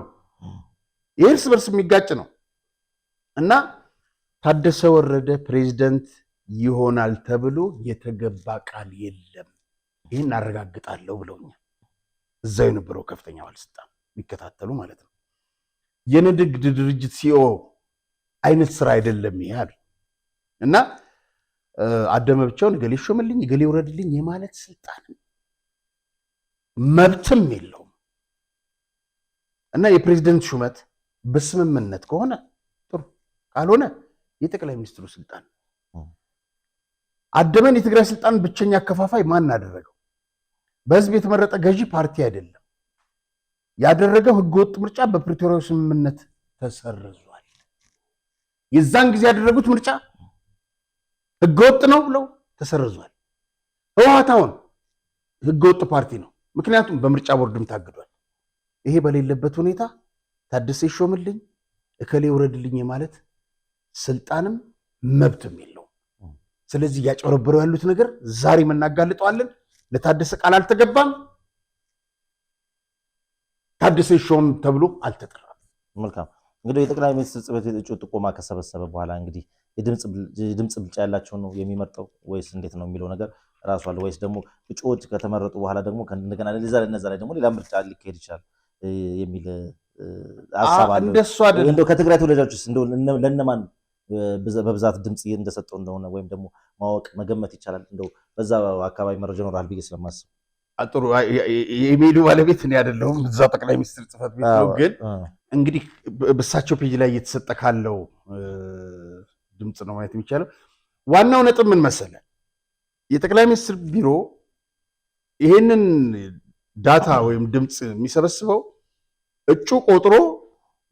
የእርስ በርስ የሚጋጭ ነው እና ታደሰ ወረደ ፕሬዚደንት ይሆናል ተብሎ የተገባ ቃል የለም። ይህን አረጋግጣለሁ ብለውኛል። እዛው የነበረው ከፍተኛ ባለስልጣን የሚከታተሉ ማለት ነው። የንግድ ድርጅት ሲኦ አይነት ስራ አይደለም ይሄ አሉ እና አደመ ብቻውን እገሌ ሾመልኝ እገሌ ውረድልኝ የማለት ስልጣን መብትም የለውም እና የፕሬዝደንት ሹመት በስምምነት ከሆነ ጥሩ፣ ካልሆነ የጠቅላይ ሚኒስትሩ ስልጣን። አደመን የትግራይ ስልጣን ብቸኛ አከፋፋይ ማን አደረገው? በህዝብ የተመረጠ ገዢ ፓርቲ አይደለም። ያደረገው ህገወጥ ምርጫ በፕሪቶሪያው ስምምነት ተሰርዟል። የዛን ጊዜ ያደረጉት ምርጫ ህገወጥ ነው ብለው ተሰርዟል። ህወሓት አሁን ህገወጥ ፓርቲ ነው፣ ምክንያቱም በምርጫ ቦርድም ታግዷል። ይሄ በሌለበት ሁኔታ ታደሰ ይሾምልኝ እከሌ ውረድልኝ ማለት ስልጣንም መብትም የለውም። ስለዚህ እያጨበረበሩ ያሉት ነገር ዛሬ እናጋልጠዋለን። ለታደሰ ቃል አልተገባም፣ ታደሰ ይሾም ተብሎ አልተጠራም። መልካም እንግዲህ የጠቅላይ ሚኒስትር ጽሕፈት ቤት እጩ ጥቆማ ከሰበሰበ በኋላ እንግዲህ የድምፅ ብልጫ ያላቸው ነው የሚመርጠው ወይስ እንዴት ነው የሚለው ነገር ራሱ አለ ወይስ ደግሞ እጩዎች ከተመረጡ በኋላ ደግሞ እንደገና ለነዛ ላይ ደግሞ ሌላ ምርጫ ሊካሄድ ይችላል የሚል ሀሳብ አለ? እንደሱ አይደለም። እንደው ከትግራይ ተወላጆችስ እንደው ለነማን በብዛት ድምፅ እንደሰጠው እንደሆነ ወይም ደግሞ ማወቅ መገመት ይቻላል? እንደው በዛ አካባቢ መረጃ ይኖራል ብዬ ስለማስብ። ጥሩ የኢሜይሉ ባለቤት እኔ አይደለሁም፣ እዛ ጠቅላይ ሚኒስትር ጽሕፈት ቤት ነው። ግን እንግዲህ በሳቸው ፔጅ ላይ እየተሰጠ ካለው ድምፅ ነው ማየት የሚቻለው። ዋናው ነጥብ ምን መሰለ፣ የጠቅላይ ሚኒስትር ቢሮ ይሄንን ዳታ ወይም ድምፅ የሚሰበስበው እጩ ቆጥሮ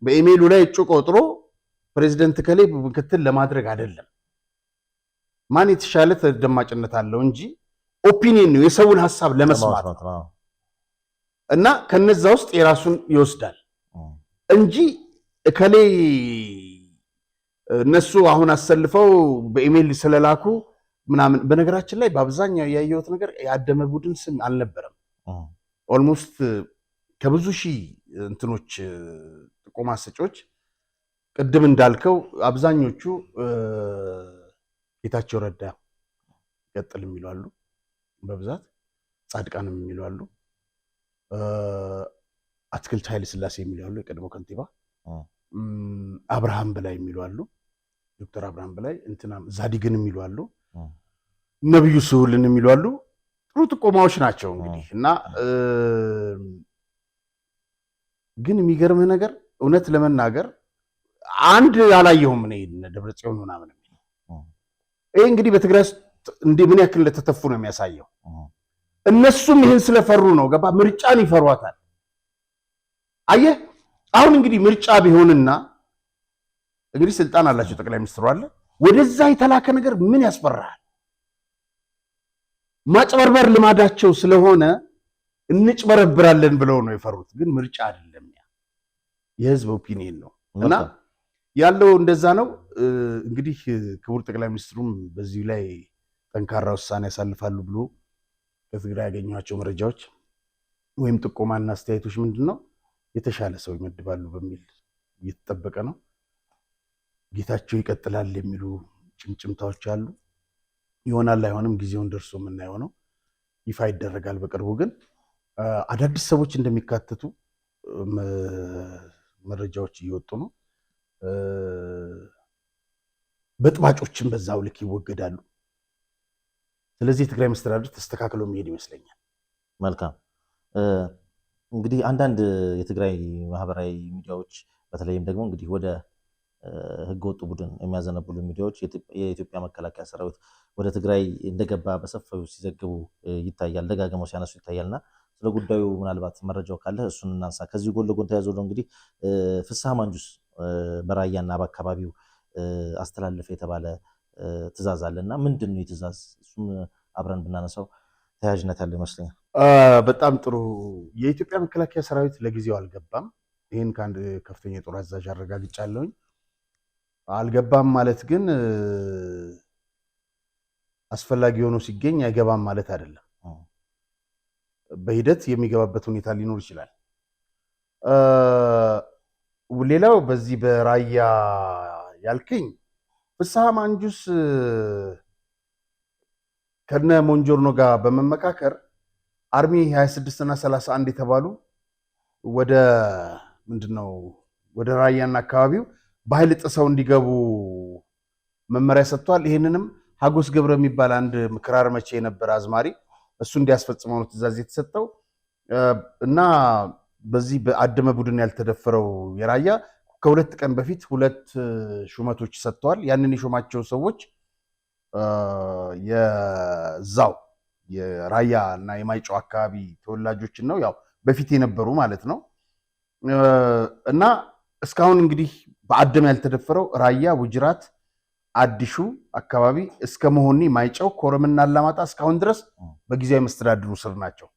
በኢሜይሉ ላይ እጩ ቆጥሮ ፕሬዚደንት ከሌ ምክትል ለማድረግ አይደለም። ማን የተሻለ ተደማጭነት አለው እንጂ ኦፒኒየን ነው፣ የሰውን ሀሳብ ለመስማት እና ከነዛ ውስጥ የራሱን ይወስዳል እንጂ እከሌ እነሱ አሁን አሰልፈው በኢሜይል ስለላኩ ምናምን። በነገራችን ላይ በአብዛኛው ያየሁት ነገር ያደመ ቡድን ስም አልነበረም። ኦልሞስት ከብዙ ሺህ እንትኖች ጥቆማ ሰጪዎች ቅድም እንዳልከው አብዛኞቹ ጌታቸው ረዳ ይቀጥል የሚሉ አሉ፣ በብዛት ጻድቃንም የሚሉ አሉ፣ አትክልት ኃይለ ሥላሴ የሚሉ አሉ፣ የቀድሞ ከንቲባ አብርሃም በላይ የሚሉ አሉ፣ ዶክተር አብርሃም በላይ እንትናም ዛዲግን የሚሉ አሉ፣ ነብዩ ስሁልን የሚሉ አሉ። ጥሩ ጥቆማዎች ናቸው እንግዲህ እና ግን የሚገርምህ ነገር እውነት ለመናገር አንድ አላየሁም እኔ ደብረጽዮን ምናምን የሚል ይሄ እንግዲህ በትግራይ ውስጥ እንዲህ ምን ያክል እንደተተፉ ነው የሚያሳየው። እነሱም ይህን ስለፈሩ ነው። ገባ? ምርጫን ይፈሯታል። አየህ አሁን እንግዲህ ምርጫ ቢሆንና እንግዲህ ስልጣን አላቸው ጠቅላይ ሚኒስትሩ አለ፣ ወደዛ የተላከ ነገር ምን ያስፈራሃል? ማጭበርበር ልማዳቸው ስለሆነ እንጭበረብራለን ብለው ነው የፈሩት። ግን ምርጫ አይደለም፣ ያ የህዝብ ኦፒኒየን ነው እና ያለው እንደዛ ነው። እንግዲህ ክቡር ጠቅላይ ሚኒስትሩም በዚህ ላይ ጠንካራ ውሳኔ ያሳልፋሉ ብሎ ከትግራይ ያገኟቸው መረጃዎች ወይም ጥቆማና አስተያየቶች ምንድነው የተሻለ ሰው ይመድባሉ በሚል እየተጠበቀ ነው። ጌታቸው ይቀጥላል የሚሉ ጭምጭምታዎች አሉ። ይሆናል አይሆንም ጊዜውን ደርሶ የምናየው ነው። ይፋ ይደረጋል በቅርቡ። ግን አዳዲስ ሰዎች እንደሚካተቱ መረጃዎች እየወጡ ነው። በጥባጮችን በዛው ልክ ይወገዳሉ። ስለዚህ የትግራይ መስተዳድር ተስተካክሎ የሚሄድ ይመስለኛል። መልካም እንግዲህ አንዳንድ የትግራይ ማህበራዊ ሚዲያዎች በተለይም ደግሞ እንግዲህ ወደ ህገወጡ ቡድን የሚያዘነብሉ ሚዲያዎች የኢትዮጵያ መከላከያ ሰራዊት ወደ ትግራይ እንደገባ በሰፊው ሲዘግቡ ይታያል፣ ደጋግመው ሲያነሱ ይታያልና ስለ ጉዳዩ ምናልባት መረጃው ካለ እሱን እናንሳ። ከዚህ ጎን ለጎን ተያይዞ ነው እንግዲህ ፍስሐ ማንጁስ በራያና በአካባቢው አስተላለፈ የተባለ ትእዛዝ አለና ምንድን ነው የትእዛዝ? እሱም አብረን ብናነሳው ተያያዥነት ያለው ይመስለኛል። በጣም ጥሩ። የኢትዮጵያ መከላከያ ሰራዊት ለጊዜው አልገባም። ይህን ከአንድ ከፍተኛ የጦር አዛዥ አረጋግጫለሁኝ። አልገባም ማለት ግን አስፈላጊ ሆኖ ሲገኝ አይገባም ማለት አይደለም። በሂደት የሚገባበት ሁኔታ ሊኖር ይችላል። ሌላው በዚህ በራያ ያልከኝ ፍስሐ ማንጁስ ከነ ሞንጆርኖ ጋር በመመካከር አርሚ 26 እና 31 የተባሉ ወደ ምንድነው ወደ ራያና አካባቢው በኃይል ጥሰው እንዲገቡ መመሪያ ሰጥቷል። ይህንንም ሀጎስ ገብረ የሚባል አንድ ክራር መቼ የነበረ አዝማሪ እሱ እንዲያስፈጽመው ነው ትእዛዝ የተሰጠው እና በዚህ በአደመ ቡድን ያልተደፈረው የራያ ከሁለት ቀን በፊት ሁለት ሹመቶች ሰጥተዋል። ያንን የሾማቸው ሰዎች የዛው የራያ እና የማይጨው አካባቢ ተወላጆችን ነው፣ ያው በፊት የነበሩ ማለት ነው። እና እስካሁን እንግዲህ በአደመ ያልተደፈረው ራያ፣ ውጅራት፣ አዲሹ አካባቢ እስከ መሆኒ ማይጨው ኮረምና አላማጣ እስካሁን ድረስ በጊዜያዊ መስተዳድሩ ስር ናቸው።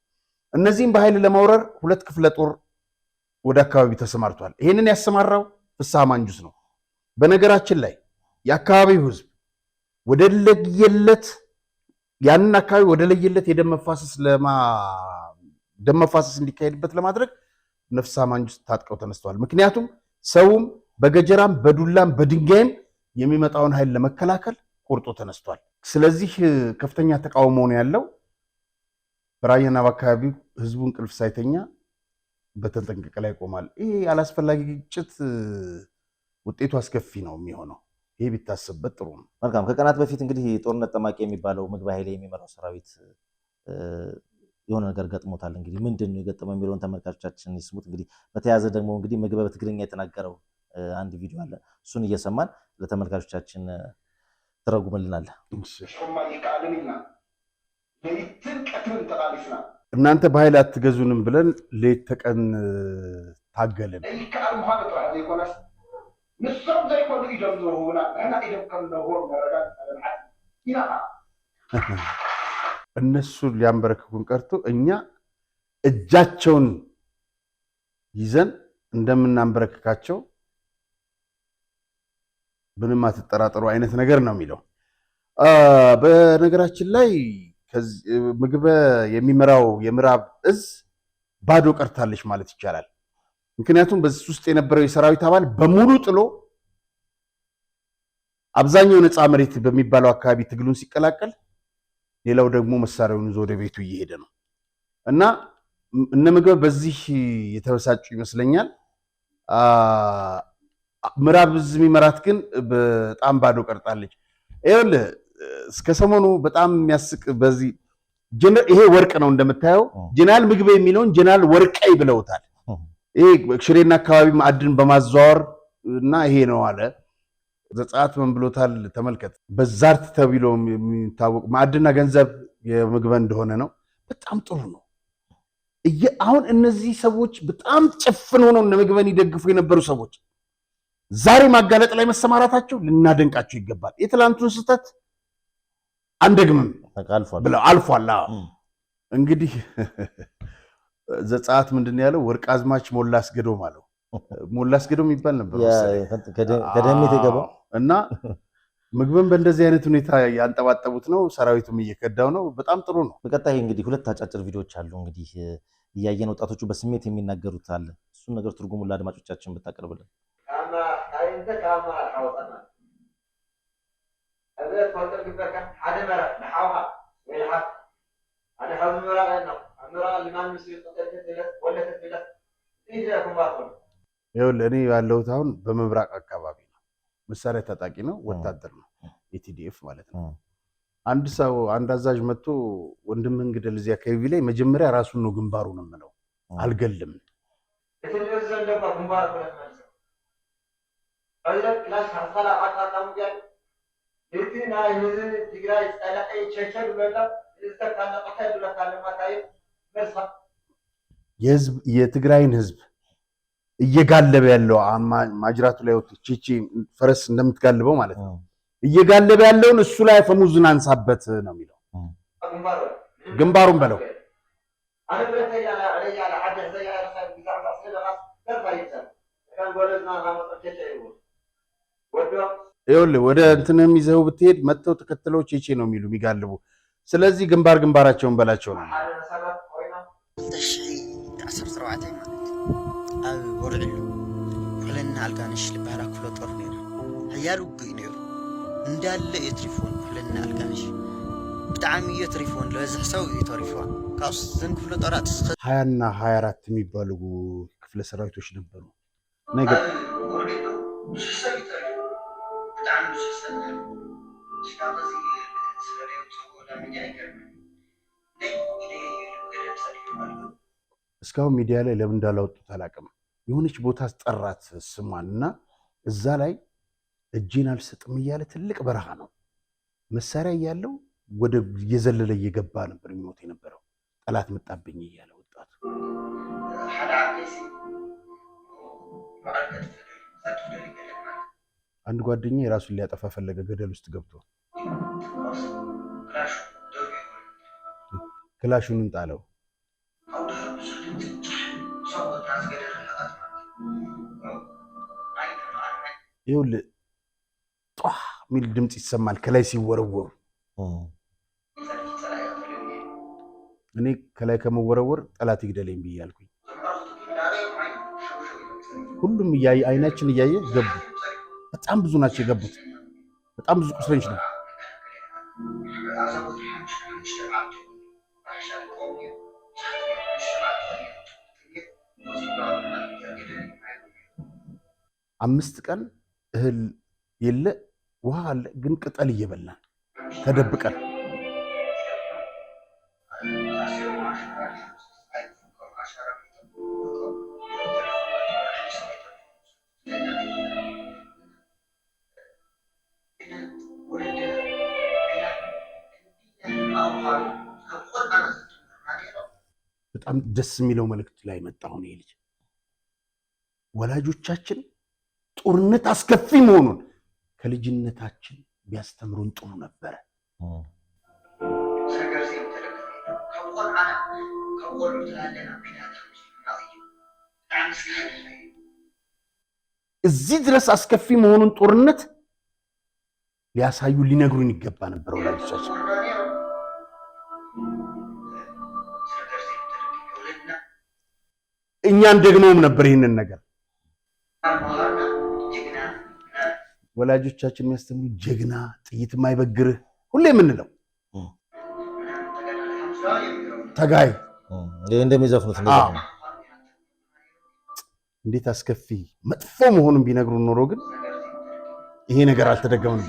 እነዚህም በኃይል ለማውረር 2 ክፍለ ጦር ወደ አካባቢ ተሰማርቷል። ይሄንን ያሰማራው ፍስሐ ማንጁስ ነው። በነገራችን ላይ የአካባቢው ህዝብ ወደ ለየለት ያንን አካባቢ ወደ ለየለት የደም መፋሰስ እንዲካሄድበት ለማድረግ ፍስሐ ማንጁስ ታጥቀው ተነስተዋል። ምክንያቱም ሰውም በገጀራም በዱላም በድንጋይም የሚመጣውን ኃይል ለመከላከል ቆርጦ ተነስቷል። ስለዚህ ከፍተኛ ተቃውሞ ነው ያለው። በራያና በአካባቢው ህዝቡ እንቅልፍ ሳይተኛ በተጠንቀቅ ላይ ቆማል። ይሄ አላስፈላጊ ግጭት ውጤቱ አስከፊ ነው የሚሆነው። ይሄ ቢታሰብበት ጥሩ ነው። መልካም። ከቀናት በፊት እንግዲህ ጦርነት ጠማቂ የሚባለው ምግበ ኃይሌ የሚመራው ሰራዊት የሆነ ነገር ገጥሞታል። እንግዲህ ምንድን ነው የገጠመው የሚለውን ተመልካቾቻችን ይስሙት። እንግዲህ በተያያዘ ደግሞ እንግዲህ ምግበ በትግርኛ የተናገረው አንድ ቪዲዮ አለ። እሱን እየሰማን ለተመልካቾቻችን ተረጉምልናል። እናንተ በኃይል አትገዙንም ብለን ሌት ተቀን ታገልን። እነሱ ሊያንበረክኩን ቀርቶ እኛ እጃቸውን ይዘን እንደምናንበረክካቸው ምንም አትጠራጠሩ አይነት ነገር ነው የሚለው። በነገራችን ላይ ምግበ የሚመራው የምዕራብ እዝ ባዶ ቀርታለች ማለት ይቻላል። ምክንያቱም በዚህ ውስጥ የነበረው የሰራዊት አባል በሙሉ ጥሎ አብዛኛው ነፃ መሬት በሚባለው አካባቢ ትግሉን ሲቀላቀል፣ ሌላው ደግሞ መሳሪያውን ይዞ ወደ ቤቱ እየሄደ ነው እና እነ ምግበ በዚህ የተበሳጩ ይመስለኛል። ምዕራብ እዝ የሚመራት ግን በጣም ባዶ ቀርጣለች። ይኸውልህ እስከ ሰሞኑ በጣም የሚያስቅ በዚህ ይሄ ወርቅ ነው እንደምታየው። ጀነራል ምግበ የሚለውን ጀነራል ወርቀይ ብለውታል። ይሄ ሽሬና አካባቢ ማዕድን በማዘዋወር እና ይሄ ነው አለ። ዘጸአት ምን ብሎታል ተመልከት። በዛርት ተብሎ የሚታወቅ ማዕድንና ገንዘብ የምግበ እንደሆነ ነው። በጣም ጥሩ ነው። አሁን እነዚህ ሰዎች በጣም ጭፍን ሆነው እነ ምግበን ይደግፉ የነበሩ ሰዎች ዛሬ ማጋለጥ ላይ መሰማራታቸው ልናደንቃቸው ይገባል። የትላንቱን ስህተት አንደግምም ብለው አልፏል። እንግዲህ ዘጸአት ምንድን ያለው? ወርቅ አዝማች ሞላ አስገዶም አለው። ሞላ አስገዶም ይባል ነበር ከደሜት የገባው እና ምግብን በእንደዚህ አይነት ሁኔታ ያንጠባጠቡት ነው። ሰራዊቱም እየከዳው ነው። በጣም ጥሩ ነው። በቀጣይ እንግዲህ 2 አጫጭር ቪዲዮዎች አሉ። እንግዲህ እያየን ወጣቶቹ በስሜት የሚናገሩት አለ። እሱን ነገር ትርጉሙን ለአድማጮቻችን ብታቀርብልን። ይኸውልህ እኔ ያለሁት አሁን በምብራቅ አካባቢ ነው። መሳሪያ ታጣቂ ነው፣ ወታደር ነው፣ የቲዲኤፍ ማለት ነው። አንድ ሰው አንድ አዛዥ መጥቶ ወንድምህን ግደል እዚህ አካባቢ ላይ መጀመሪያ ራሱን ነው ግንባሩን የምለው፣ አልገልም። የትግራይን ህዝብ እየጋለበ ያለው ማጅራቱ ላይ ወጥቶ ቺቺ ፈረስ እንደምትጋልበው ማለት ነው። እየጋለበ ያለውን እሱ ላይ ፈሙዝን አንሳበት ነው የሚለው። ግንባሩን በለው። ይኸውልህ ወደ እንትንም ይዘው ብትሄድ መጥተው ተከትለው ቺቺ ነው የሚሉ የሚጋልቡ። ስለዚህ ግንባራቸውን በላቸው ነው። ኣብ ወርዕሉ ኩለና አልጋነሽ ልባላ ክፍለ ጦር ነይሩ ህያሉ ግይ ነይሩ እንዳለ የትሪፎን ኩለና አልጋነሽ ብጣዕሚ የትሪፎን ለበዝሕ ሰው የተሪፎን ካብስ ዘን ክፍለ ጦራት 20 እና 24 የሚባሉ ክፍለ ሰራዊቶች ነበሩ። ነገር እስካሁን ሚዲያ ላይ ለምን እንዳላወጡት አላውቅም። የሆነች ቦታ አስጠራት ስሟንና እዛ ላይ እጄን አልሰጥም እያለ ትልቅ በረሃ ነው መሳሪያ እያለው ወደ እየዘለለ እየገባ ነበር የሚሞት የነበረው። ጠላት መጣብኝ እያለ ወጣቱ አንድ ጓደኛ የራሱን ሊያጠፋ ፈለገ ገደል ውስጥ ገብቶ ክላሹን ጣለው። ይኸውልህ ጧ ሚል ድምፅ ይሰማል ከላይ ሲወረወሩ። እኔ ከላይ ከመወረወር ጠላት ይግደለኝ ብያለሁኝ። ሁሉም እያየ አይናችን እያየ ገቡ። በጣም ብዙ ናቸው የገቡት። በጣም ብዙ ቁስለኞች ነው። አምስት ቀን እህል የለ ውሃ አለ፣ ግን ቅጠል እየበላን ተደብቀን በጣም ደስ የሚለው መልእክት ላይ መጣሁ። ይሄ ልጅ ወላጆቻችን ጦርነት አስከፊ መሆኑን ከልጅነታችን ቢያስተምሩን ጥሩ ነበረ። እዚህ ድረስ አስከፊ መሆኑን ጦርነት ሊያሳዩ ሊነግሩን ይገባ ነበር ወላጆቻችን። እኛን ደግመውም ነበር ይህንን ነገር ወላጆቻችን የሚያስተምሩ ጀግና፣ ጥይት የማይበግርህ ሁሌ የምንለው ተጋይ እንደሚዘፍኑት እንዴት አስከፊ መጥፎ መሆኑን ቢነግሩን ኖሮ ግን ይሄ ነገር አልተደገመም።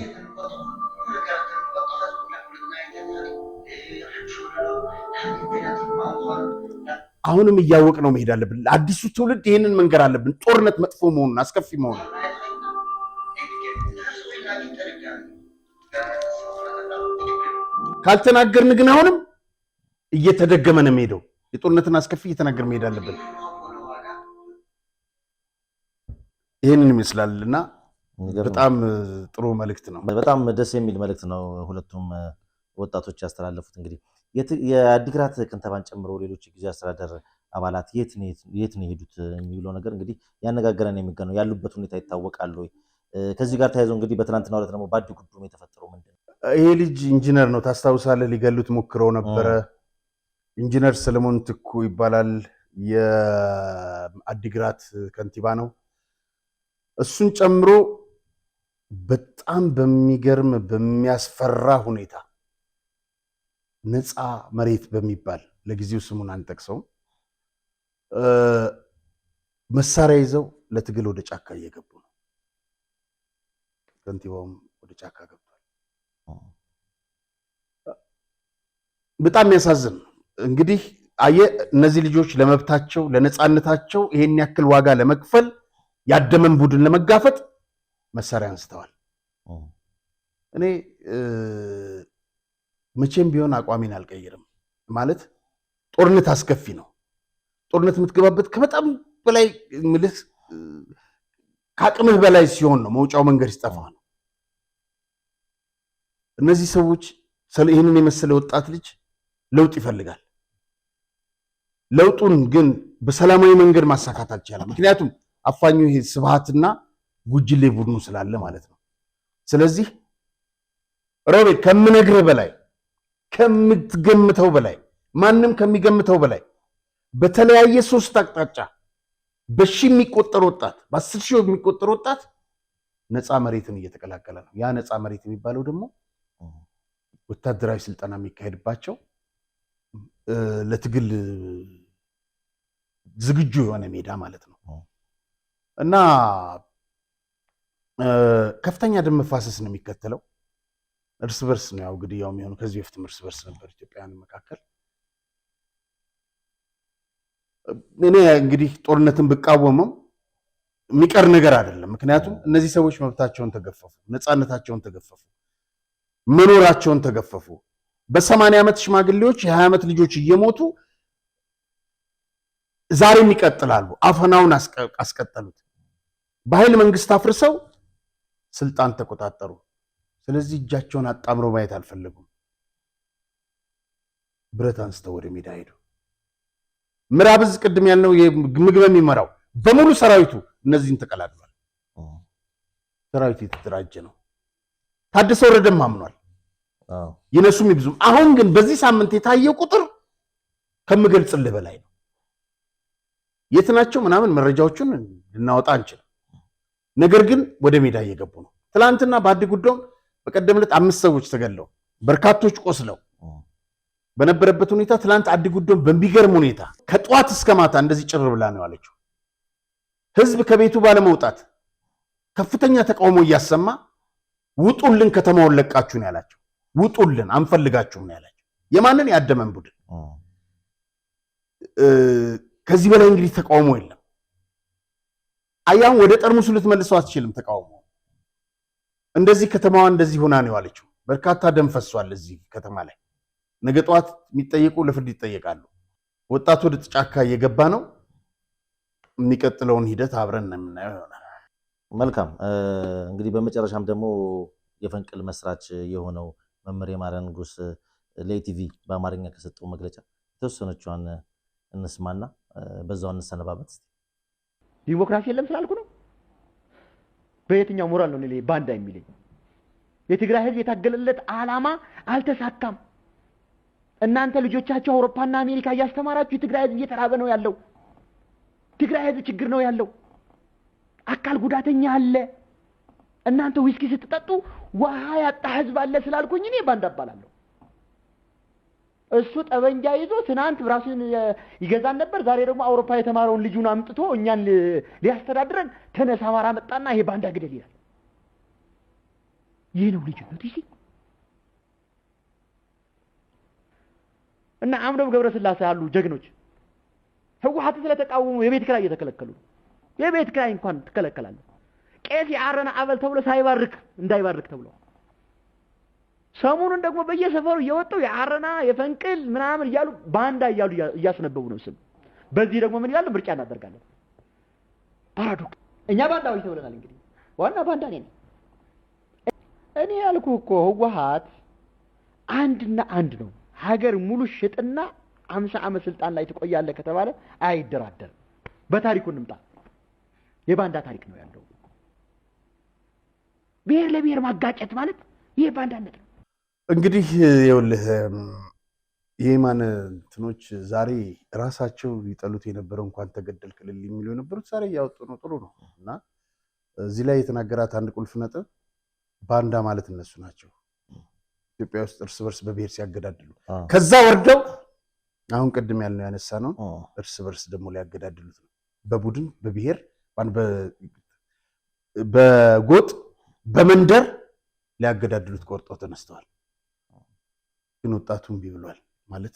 አሁንም እያወቅ ነው መሄድ አለብን። አዲሱ ትውልድ ይሄንን መንገር አለብን። ጦርነት መጥፎ መሆኑን አስከፊ መሆኑን ካልተናገርን ግን አሁንም እየተደገመ ነው የሚሄደው። የጦርነትን አስከፊ እየተናገር መሄድ አለብን። ይሄንን ይመስላልና በጣም ጥሩ መልእክት ነው። በጣም ደስ የሚል መልእክት ነው ሁለቱም ወጣቶች ያስተላለፉት። እንግዲህ የአዲግራት ክንተባን ጨምሮ ሌሎች ጊዜ አስተዳደር አባላት የት ነው የሄዱት የሚለው ነገር እንግዲህ ያነጋገረን የሚገኘው ያሉበት ሁኔታ ይታወቃል ወይ? ከዚህ ጋር ተያይዞ እንግዲህ በትናንትናው ዕለት ደግሞ ባዲ ጉዱም የተፈጠረው ምንድን ነው? ይሄ ልጅ ኢንጂነር ነው ታስታውሳለህ? ሊገሉት ሞክረው ነበረ። ኢንጂነር ሰለሞን ትኩ ይባላል። የአዲግራት ከንቲባ ነው። እሱን ጨምሮ በጣም በሚገርም በሚያስፈራ ሁኔታ ነፃ መሬት በሚባል ለጊዜው ስሙን አንጠቅሰውም መሳሪያ ይዘው ለትግል ወደ ጫካ እየገቡ ነው። ከንቲባውም ወደ ጫካ ገብቷል። በጣም የሚያሳዝን እንግዲህ እነዚህ ልጆች ለመብታቸው ለነፃነታቸው ይሄን ያክል ዋጋ ለመክፈል ያደመን ቡድን ለመጋፈጥ መሳሪያ አንስተዋል። እኔ መቼም ቢሆን አቋሜን አልቀይርም። ማለት ጦርነት አስከፊ ነው። ጦርነት የምትገባበት ከበጣም በላይ ምልህ ከአቅምህ በላይ ሲሆን ነው፣ መውጫው መንገድ ሲጠፋ ነው። እነዚህ ሰዎች ይህንን የመሰለ ወጣት ልጅ ለውጥ ይፈልጋል። ለውጡን ግን በሰላማዊ መንገድ ማሳካት አልቻለም። ምክንያቱም አፋኙ ይሄ ስብሃትና ጉጅሌ ቡድኑ ስላለ ማለት ነው። ስለዚህ ሮቤል ከምነግርህ በላይ ከምትገምተው በላይ ማንም ከሚገምተው በላይ በተለያየ ሶስት አቅጣጫ በሺ የሚቆጠር ወጣት በ10 ሺህ የሚቆጠር ወጣት ነፃ መሬትን እየተቀላቀለ ነው። ያ ነፃ መሬት የሚባለው ደግሞ ወታደራዊ ስልጠና የሚካሄድባቸው ለትግል ዝግጁ የሆነ ሜዳ ማለት ነው። እና ከፍተኛ ደም መፋሰስ ነው የሚከተለው። እርስ በርስ ነው ያው ግድያው የሚሆነው። ከዚህ በፊትም እርስ በርስ ነበር ኢትዮጵያውያን መካከል። እኔ እንግዲህ ጦርነትን ብቃወመው የሚቀር ነገር አይደለም። ምክንያቱም እነዚህ ሰዎች መብታቸውን ተገፈፉ፣ ነፃነታቸውን ተገፈፉ፣ መኖራቸውን ተገፈፉ። በ80 ዓመት ሽማግሌዎች የ20 ዓመት ልጆች እየሞቱ ዛሬም ይቀጥላሉ። አፈናውን አስቀጠሉት። በኃይል መንግስት አፍርሰው ስልጣን ተቆጣጠሩ። ስለዚህ እጃቸውን አጣምረው ማየት አልፈለጉም። ብረት አንስተው ወደ ሜዳ ሄዱ። ምዕራብ ዕዝ ቅድም ያልነው ምግብ የሚመራው በሙሉ ሰራዊቱ እነዚህን ተቀላቅሏል። ሰራዊቱ የተደራጀ ነው። ታደሰ ወረደም አምኗል። ይነሱም ይብዙም። አሁን ግን በዚህ ሳምንት የታየው ቁጥር ከምገልጽልህ በላይ ነው። የት ናቸው ምናምን መረጃዎቹን ልናወጣ አንችልም። ነገር ግን ወደ ሜዳ እየገቡ ነው። ትላንትና በአዲ ጉዶም በቀደም ዕለት 5 ሰዎች ተገለው በርካቶች ቆስለው በነበረበት ሁኔታ ትላንት አዲ ጉዶም በሚገርም ሁኔታ ከጧት እስከ ማታ እንደዚህ ጭር ብላ ነው ያለችው። ህዝብ ከቤቱ ባለመውጣት ከፍተኛ ተቃውሞ እያሰማ ውጡልን፣ ከተማውን ለቃችሁ ነው ያላቸው። ውጡልን፣ አንፈልጋችሁም ነው ያላቸው። የማንን ያደመን ቡድን። ከዚህ በላይ እንግዲህ ተቃውሞ የለም። አያም ወደ ጠርሙሱ ልትመልሰው አትችልም። ተቃውሞ እንደዚህ ከተማዋ እንደዚህ ሆና ነው ያለችው። በርካታ ደም ፈሷል እዚህ ከተማ ላይ። ነገ ጠዋት የሚጠየቁ ለፍርድ ይጠየቃሉ። ወጣቱ ወደ ጫካ እየገባ ነው። የሚቀጥለውን ሂደት አብረን የምናየው ይሆናል። መልካም እንግዲህ በመጨረሻም ደግሞ የፈንቅል መስራች የሆነው መምህር የማረ ንጉስ ለኢቲቪ በአማርኛ ከሰጠው መግለጫ የተወሰነችዋን እንስማና በዛው እንሰነባበት። ዲሞክራሲ የለም ስላልኩ ነው። በየትኛው ሞራል ነው ለኔ ባንዳ የሚለኝ? የትግራይ ህዝብ የታገለለት ዓላማ አልተሳካም። እናንተ ልጆቻችሁ አውሮፓና አሜሪካ እያስተማራችሁ የትግራይ ህዝብ እየተራበ ነው ያለው። ትግራይ ህዝብ ችግር ነው ያለው። አካል ጉዳተኛ አለ። እናንተ ዊስኪ ስትጠጡ ውሃ ያጣ ህዝብ አለ ስላልኩኝ እኔ ባንዳ እባላለሁ። እሱ ጠበንጃ ይዞ ትናንት ራሱን ይገዛን ነበር። ዛሬ ደግሞ አውሮፓ የተማረውን ልጁን አምጥቶ እኛን ሊያስተዳድረን ተነሳ አማራ መጣና ይሄ ባንዳ ግደል ይላል። ይሄ ነው ልዩነቱ። ይሲ እና አምዶም ገብረስላሴ ያሉ ጀግኖች ህወሓት ስለተቃወሙ የቤት ክራይ እየተከለከሉ ነው። የቤት ክራይ እንኳን ተከለከላለ። ቄስ የአረና አበል ተብሎ ሳይባርክ እንዳይባርክ ተብሎ ሰሞኑን ደግሞ በየሰፈሩ እየወጡ የአረና የፈንቅል ምናምን እያሉ ባንዳ እያሉ እያስነበቡ ነው ስም። በዚህ ደግሞ ምን ይላል? ምርጫ እናደርጋለን። ፓራዶክስ። እኛ ባንዳዎች ተብለናል። እንግዲህ ዋና ባንዳ ነኝ እኔ ያልኩህ እኮ ህወሓት አንድና አንድ ነው። ሀገር ሙሉ ሽጥና 50 ዓመት ስልጣን ላይ ትቆያለህ ከተባለ አይደራደርም። በታሪኩ እንምጣ። የባንዳ ታሪክ ነው ያለው። ብሔር ለብሔር ማጋጨት ማለት ይሄ ባንዳነት ነው። እንግዲህ ይኸውልህ የማን እንትኖች ዛሬ ራሳቸው ይጠሉት የነበረው እንኳን ተገደል ክልል የሚሉ የነበሩት ዛሬ እያወጡ ነው። ጥሩ ነው። እና እዚህ ላይ የተናገራት አንድ ቁልፍ ነጥብ ባንዳ ማለት እነሱ ናቸው። ኢትዮጵያ ውስጥ እርስ በርስ በብሔር ሲያገዳድሉ ከዛ ወርደው አሁን ቅድም ያልነው ያነሳ ነው እርስ በርስ ደግሞ ሊያገዳድሉት ነው። በቡድን በብሔር በጎጥ በመንደር ሊያገዳድሉት ቆርጠው ተነስተዋል። ግን ወጣቱ እምቢ ብሏል። ማለት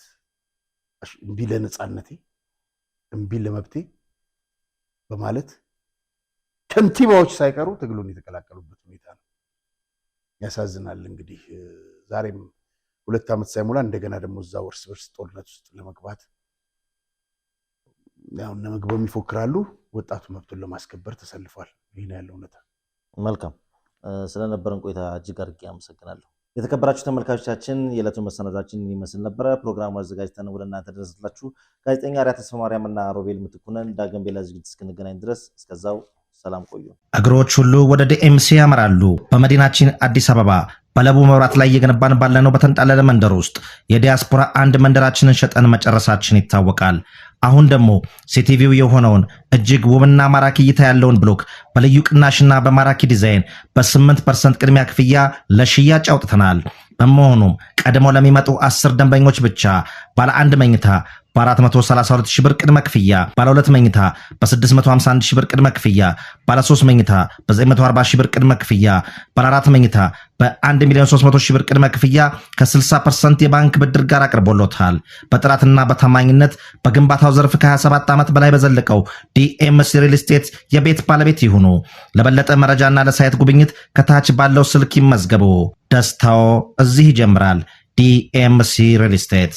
እምቢ ለነጻነቴ እምቢ ለመብቴ በማለት ከንቲባዎች ሳይቀሩ ትግሉን የተቀላቀሉበት ሁኔታ ነው። ያሳዝናል። እንግዲህ ዛሬም 2 ዓመት ሳይሞላ እንደገና ደግሞ እዛው እርስ በርስ ጦርነት ውስጥ ለመግባት ያው ለመግባው ይፎክራሉ። ወጣቱ መብቱን ለማስከበር ተሰልፏል። ይሄ ነው ያለው እውነታ። መልካም ስለነበረን ቆይታ እጅግ አድርጌ አመሰግናለሁ። የተከበራችሁ ተመልካቾቻችን የዕለቱን መሰናዷችን ይመስል ነበረ። ፕሮግራሙን አዘጋጅተን ወደ እናንተ ደረስላችሁ ጋዜጠኛ አርያ ተስፋ ማርያም እና ሮቤል ምትኩነን። ዳግም በሌላ ዝግጅት እስክንገናኝ ድረስ እስከዛው ሰላም ቆዩ። እግሮች ሁሉ ወደ ዲኤምሲ ያመራሉ። በመዲናችን አዲስ አበባ በለቡ መብራት ላይ እየገነባን ባለነው በተንጣለለ መንደር ውስጥ የዲያስፖራ አንድ መንደራችንን ሸጠን መጨረሳችን ይታወቃል። አሁን ደግሞ ሲቲቪው የሆነውን እጅግ ውብና ማራኪ እይታ ያለውን ብሎክ በልዩ ቅናሽና በማራኪ ዲዛይን በ8% ቅድሚያ ክፍያ ለሽያጭ አውጥተናል። በመሆኑም ቀድሞ ለሚመጡ 10 ደንበኞች ብቻ ባለ 1 መኝታ በ432 ሺህ ብር ቅድመ ክፍያ፣ ባለ 2 መኝታ በ651 ሺህ ብር ቅድመ ክፍያ፣ ባለ 3 መኝታ በ940 ሺህ ብር ቅድመ ክፍያ፣ ባለ 4 መኝታ በ1,300,000 ሺህ ብር ቅድመ ክፍያ ከ60% የባንክ ብድር ጋር አቅርቦሎታል። በጥራትና በታማኝነት በግንባታው ዘርፍ ከ27 ዓመት በላይ በዘለቀው ዲኤምሲ ሪል ስቴት የቤት ባለቤት ይሁኑ። ለበለጠ መረጃና ለሳይት ጉብኝት ከታች ባለው ስልክ ይመዝገቡ። ደስታው እዚህ ይጀምራል። ዲኤምሲ ሪል ስቴት